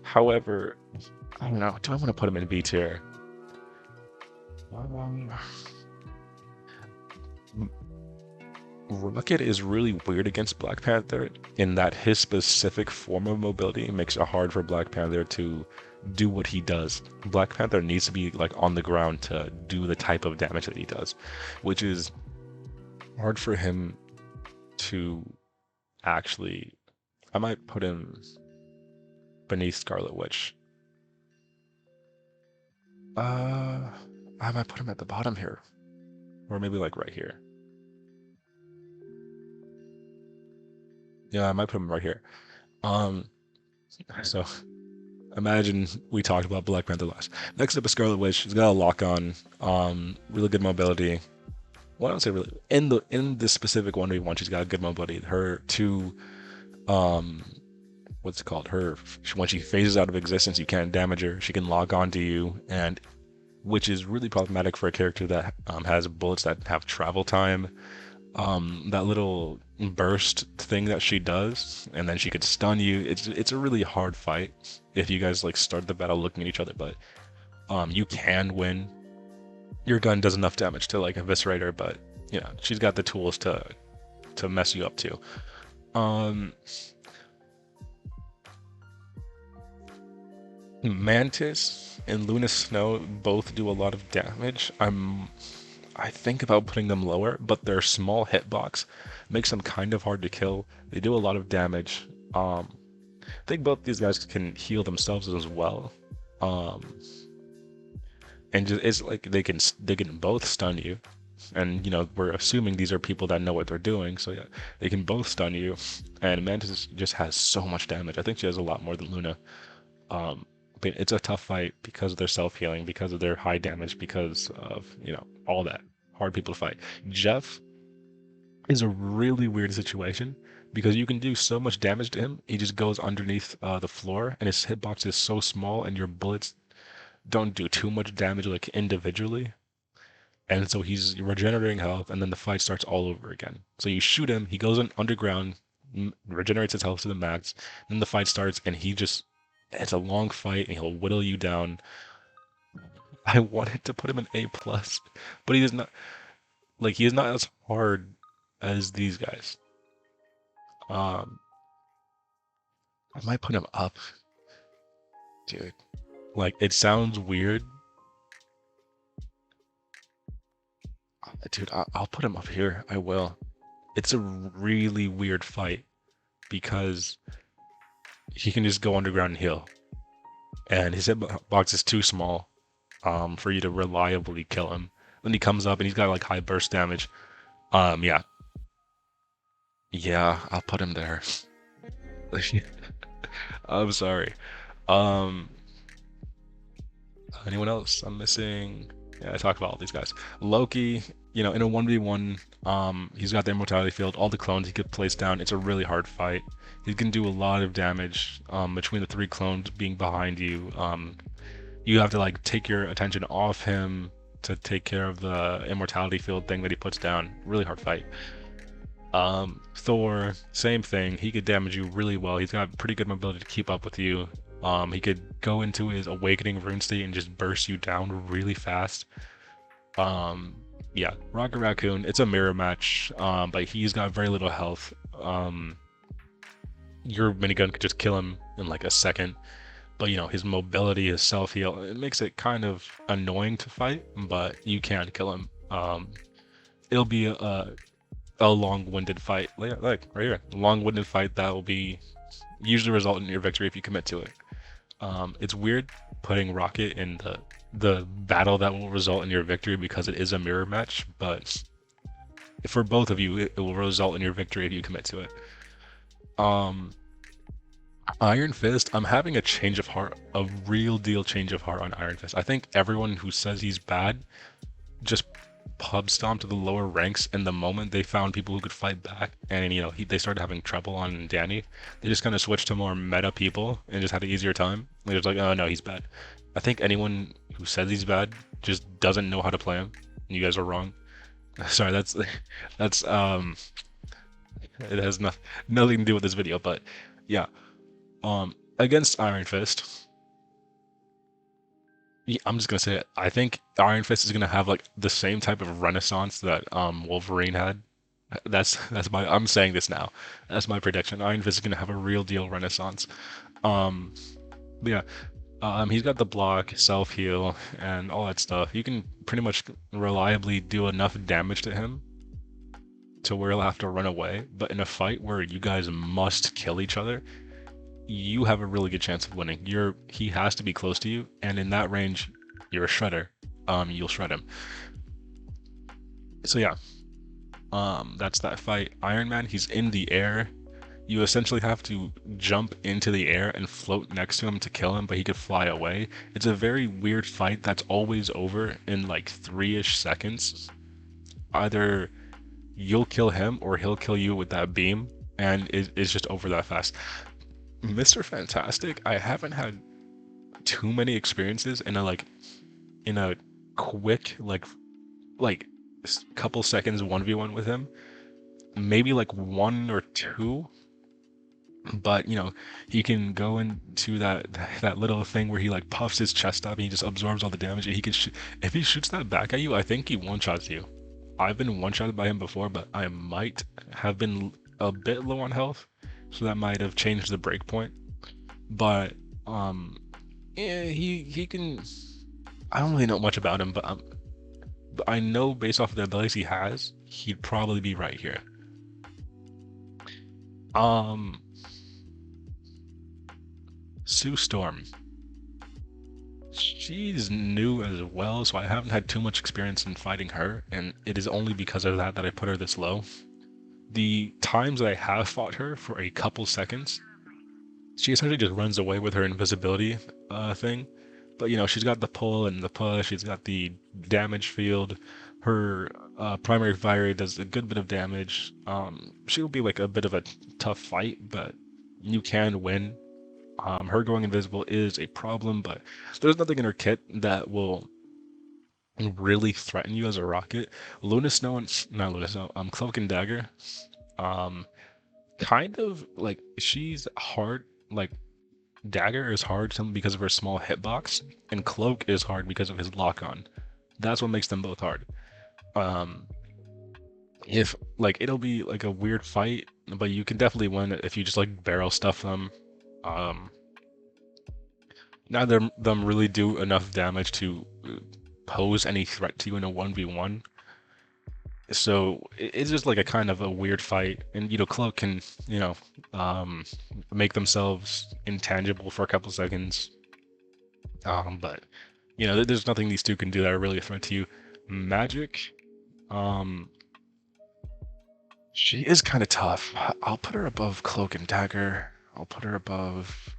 However, I don't know. Do I want to put him in B tier? Rocket is really weird against Black Panther in that his specific form of mobility makes it hard for Black Panther to do what he does. Black Panther needs to be like on the ground to do the type of damage that he does, which is hard for him to actually. I might put him beneath Scarlet Witch. I might put him at the bottom here, or maybe like right here. Yeah, I might put him right here. So imagine we talked about Black Panther last. Next up is Scarlet Witch. She's got a lock on, really good mobility. Well, I don't say really in the specific 1v1, she's got good mobility. Her two, what's it called? When she phases out of existence, you can't damage her. She can lock onto you, and which is really problematic for a character that has bullets that have travel time. That little burst thing that she does, and then she could stun you. It's a really hard fight if you guys like start the battle looking at each other, but you can win. Your gun does enough damage to like eviscerate her, but she's got the tools to mess you up too. Mantis and Luna Snow both do a lot of damage. I think about putting them lower, but their small hitbox makes them kind of hard to kill. They do a lot of damage. I think both these guys can heal themselves as well. And just, it's like they can both stun you. And we're assuming these are people that know what they're doing, so yeah, they can both stun you. And Mantis just has so much damage. I think she has a lot more than Luna. But it's a tough fight because of their self-healing, because of their high damage, because of, all that. Hard people to fight. Jeff is a really weird situation because you can do so much damage to him. He just goes underneath the floor, and his hitbox is so small, and your bullets don't do too much damage like individually. And so he's regenerating health, and then the fight starts all over again. So you shoot him, he goes underground, regenerates his health to the max, then the fight starts, and it's a long fight, and he'll whittle you down. I wanted to put him in A+, but he is not as hard as these guys. I might put him up. Dude, like, it sounds weird. Dude, I'll put him up here. I will. It's a really weird fight because he can just go underground and heal. And his hitbox is too small for you to reliably kill him. Then he comes up and he's got like high burst damage. Yeah, I'll put him there. I'm sorry. Anyone else I'm missing? Yeah, I talked about all these guys. Loki, in a 1v1, he's got the immortality field, all the clones he could place down. It's a really hard fight. He can do a lot of damage between the 3 clones being behind you. You have to like take your attention off him to take care of the immortality field thing that he puts down. Really hard fight. Thor, same thing. He could damage you really well. He's got pretty good mobility to keep up with you. He could go into his awakening rune state and just burst you down really fast. Yeah, Rocket Raccoon, it's a mirror match, but he's got very little health. Your minigun could just kill him in like a second. But you know, his mobility, his self-heal, it makes it kind of annoying to fight, but you can kill him. It'll be a long-winded fight, like right here, a long-winded fight that will be usually result in your victory if you commit to it. It's weird putting Rocket in the battle that will result in your victory because it is a mirror match, but for both of you, it will result in your victory if you commit to it. Iron Fist, I'm having a change of heart, a real deal change of heart on Iron Fist. I think everyone who says he's bad just pub stomped to the lower ranks, and the moment they found people who could fight back, and you know, they started having trouble on Danny, they just kind of switched to more meta people and just had an easier time. They're just like, oh no, he's bad. I think anyone who says he's bad just doesn't know how to play him. You guys are wrong. Sorry, that's it has nothing to do with this video, but yeah. Against Iron Fist, yeah, I'm just gonna say it. I think Iron Fist is gonna have like the same type of renaissance that Wolverine had. I'm saying this now. That's my prediction. Iron Fist is gonna have a real deal renaissance. Yeah. He's got the block, self-heal, and all that stuff. You can pretty much reliably do enough damage to him to where he'll have to run away. But in a fight where you guys must kill each other, you have a really good chance of winning. He has to be close to you, and in that range, you're a shredder. You'll shred him. So yeah, that's that fight. Iron Man, he's in the air. You essentially have to jump into the air and float next to him to kill him, but he could fly away. It's a very weird fight that's always over in like 3-ish seconds. Either you'll kill him or he'll kill you with that beam, and it's just over that fast. Mr. Fantastic, I haven't had too many experiences in a quick like couple seconds 1v1 with him. Maybe like 1 or 2, but you know, he can go into that little thing where he like puffs his chest up and he just absorbs all the damage, and he can if he shoots that back at you, I think he one-shots you. I've been one-shotted by him before, but I might have been a bit low on health, so that might have changed the break point. But yeah, he can. I don't really know much about him, but I know based off of the abilities he has, he'd probably be right here. Sue Storm. She's new as well, so I haven't had too much experience in fighting her, and it is only because of that I put her this low. The times that I have fought her for a couple seconds, she essentially just runs away with her invisibility thing. But you know, she's got the pull and the push, she's got the damage field. Her primary fire does a good bit of damage. She'll be like a bit of a tough fight, but you can win. Her going invisible is a problem, but there's nothing in her kit that will really threaten you as a rocket. Cloak and Dagger, kind of like she's hard. Like Dagger is hard simply because of her small hitbox, and Cloak is hard because of his lock-on. That's what makes them both hard. If like it'll be like a weird fight, but you can definitely win if you just like barrel stuff them. Neither of them really do enough damage to pose any threat to you in a 1v1. So it's just like a kind of a weird fight, and you know, Cloak can, you know, make themselves intangible for a couple seconds. But you know, there's nothing these two can do that are really a threat to you. Magic, she is kind of tough. I'll put her above Cloak and Dagger. I'll put her above.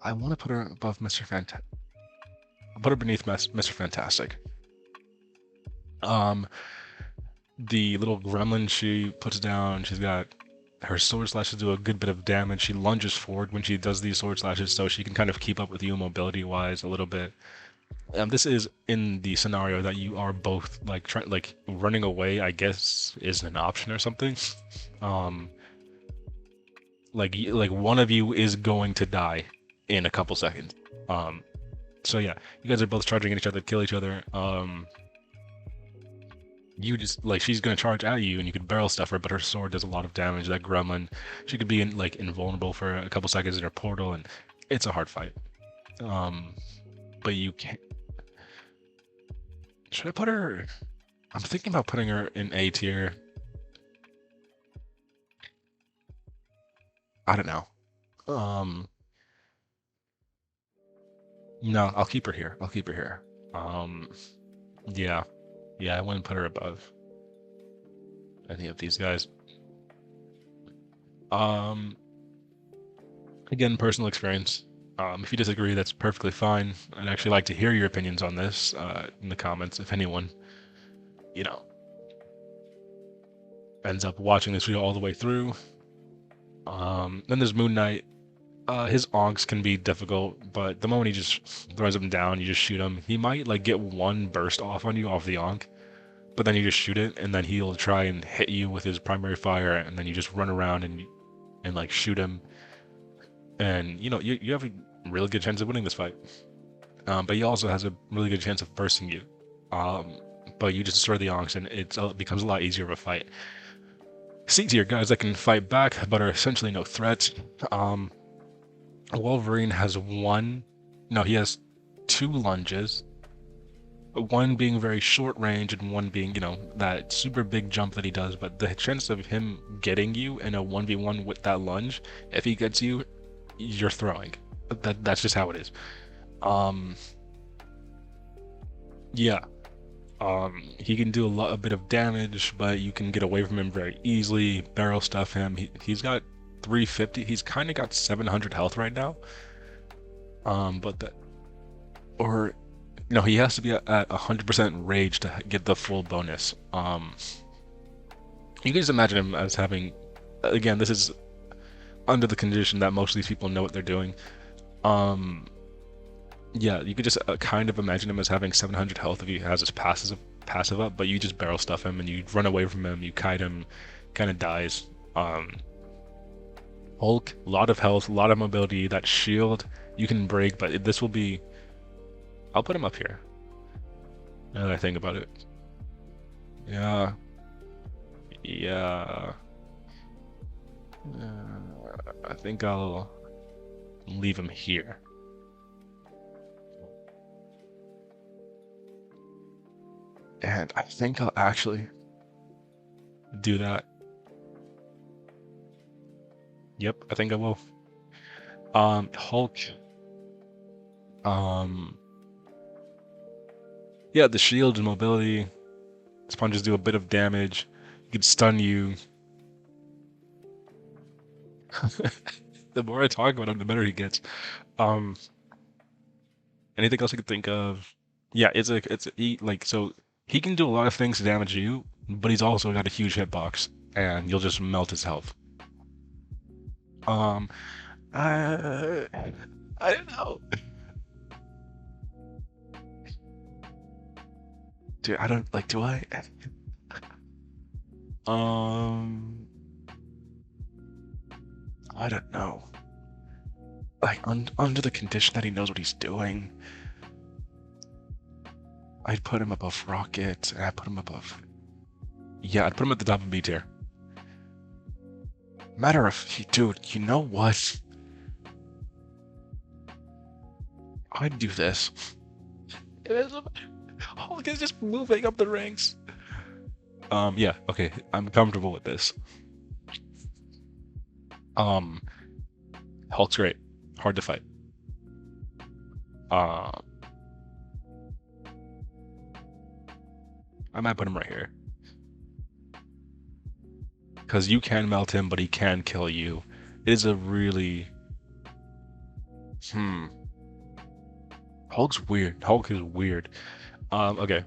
I want to put her above Mr. Fantastic. I'll put her beneath Mr. Fantastic. The little gremlin she puts down, she's got her sword slashes do a good bit of damage. She lunges forward when she does these sword slashes, so she can kind of keep up with you mobility wise a little bit. This is in the scenario that you are both like running away, I guess, is an option or something. Um, like one of you is going to die in a couple seconds. So yeah, you guys are both charging at each other, kill each other. You just like she's gonna charge at you, and you could barrel stuff her, but her sword does a lot of damage. That gremlin, she could be invulnerable for a couple seconds in her portal, and it's a hard fight. But you can't. Should I put her? I'm thinking about putting her in A tier. I don't know. No, I'll keep her here. I'll keep her here. Yeah. Yeah, I wouldn't put her above any of these guys. Again, personal experience. If you disagree, that's perfectly fine. I'd actually like to hear your opinions on this in the comments. If anyone, ends up watching this video all the way through. Then there's Moon Knight. His onks can be difficult, but the moment he just throws him down, you just shoot him. He might get one burst off on you off the onk, but then you just shoot it, and then he'll try and hit you with his primary fire, and then you just run around and shoot him. And you have a really good chance of winning this fight. But he also has a really good chance of bursting you. But you just destroy the onks, and it becomes a lot easier of a fight. C tier guys that can fight back, but are essentially no threat. Wolverine has he has 2 lunges. One being very short range, and one being, that super big jump that he does. But the chance of him getting you in a 1v1 with that lunge, if he gets you, you're throwing. That's just how it is. Yeah. He can do a bit of damage, but you can get away from him very easily, barrel stuff him. He's got 350. He's kind of got 700 health right now. He has to be at 100% rage to get the full bonus. You can just imagine him as having, again, this is under the condition that most of these people know what they're doing. Yeah, you could just kind of imagine him as having 700 health if he has his passive up, but you just barrel stuff him and you run away from him, you kite him, kind of dies. Hulk, a lot of health, a lot of mobility. That shield you can break, but this will be. I'll put him up here. Now that I think about it. Yeah. I think I'll leave him here. And I think I'll actually do that. Yep, I think I will. Hulk. Yeah, the shield and mobility. Sponges do a bit of damage. He can stun you. The more I talk about him, the better he gets. Anything else I could think of? Yeah, so he can do a lot of things to damage you, but he's also got a huge hitbox, and you'll just melt his health. I don't know. Dude, I don't do I? I don't know. Under the condition that he knows what he's doing, I'd put him above Rocket, and I'd put him above. Yeah, I'd put him at the top of B tier. Matter of, dude, you know what? I'd do this. Hulk is just moving up the ranks. Yeah, okay, I'm comfortable with this. Hulk's great. Hard to fight. I might put him right here. Because you can melt him, but he can kill you. It is a really... Hulk's weird. Hulk is weird. Okay.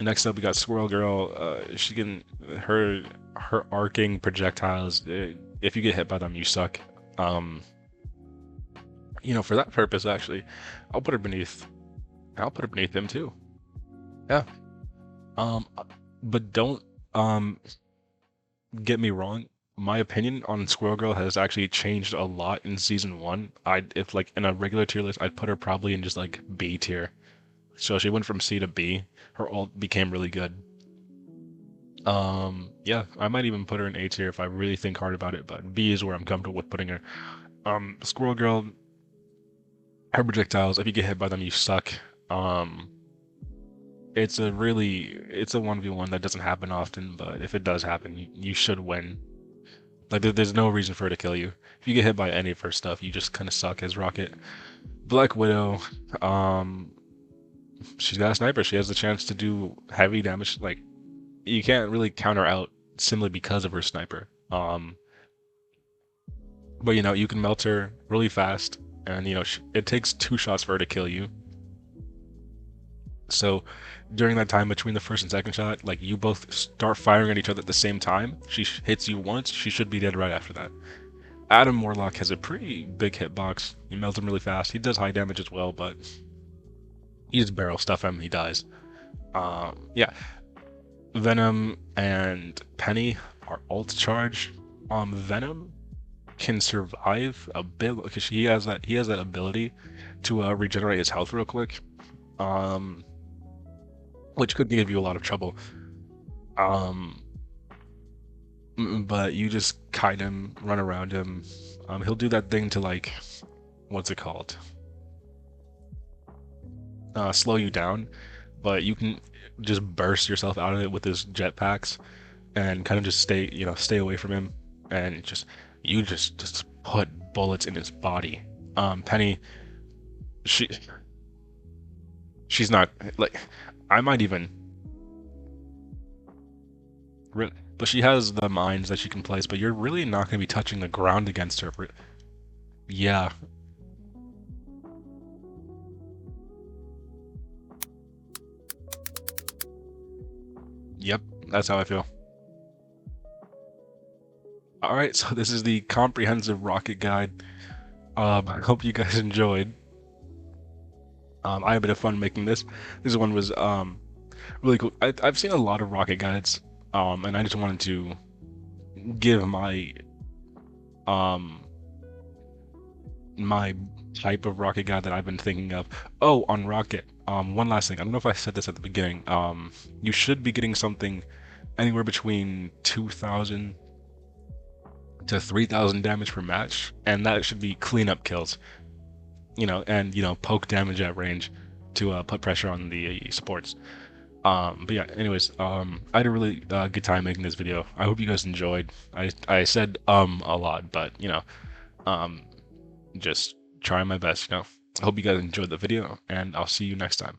Next up, we got Squirrel Girl. She can... Her arcing projectiles, if you get hit by them, you suck. For that purpose, actually, I'll put her beneath I'll put her beneath him too. Yeah. Um, but don't get me wrong. My opinion on Squirrel Girl has actually changed a lot in season 1. If like in a regular tier list, I'd put her probably in just like B tier. So she went from C to B. Her ult became really good. Yeah, I might even put her in A tier if I really think hard about it, but B is where I'm comfortable with putting her. Squirrel Girl, her projectiles, if you get hit by them, you suck. It's a 1v1 that doesn't happen often, but if it does happen, you should win. Like, there's no reason for her to kill you. If you get hit by any of her stuff, you just kind of suck as Rocket. Black Widow, she's got a sniper. She has the chance to do heavy damage. Like, you can't really counter out simply because of her sniper. But you know, you can melt her really fast, and you know, it takes 2 shots for her to kill you. So during that time between the first and second shot, like, you both start firing at each other at the same time. She hits you once, she should be dead right after that. Adam Warlock has a pretty big hitbox. You melt him really fast. He does high damage as well, but you just barrel stuff him, he dies. Yeah. Venom and Penny are ult charge. Venom can survive a bit because he has that ability to regenerate his health real quick. Which could give you a lot of trouble. But you just kite him, run around him. He'll do that thing to, like, what's it called? Slow you down, but you can just burst yourself out of it with his jetpacks and kind of just stay away from him, and you just put bullets in his body. Penny, she's not, like, I might even really, but she has the mines that she can place, but you're really not going to be touching the ground against her. Yeah. Yep, that's how I feel. Alright, so this is the comprehensive Rocket guide. I hope you guys enjoyed. I had a bit of fun making this. This one was really cool. I've seen a lot of Rocket guides, and I just wanted to give my my type of Rocket guide that I've been thinking of. Oh, on Rocket, one last thing. I don't know if I said this at the beginning. You should be getting something anywhere between 2,000 to 3,000 damage per match, and that should be cleanup kills. You know, and, you know, poke damage at range to put pressure on the supports. But yeah, anyways, I had a really good time making this video. I hope you guys enjoyed. I said a lot, but, you know, just trying my best, you know. I hope you guys enjoyed the video, and I'll see you next time.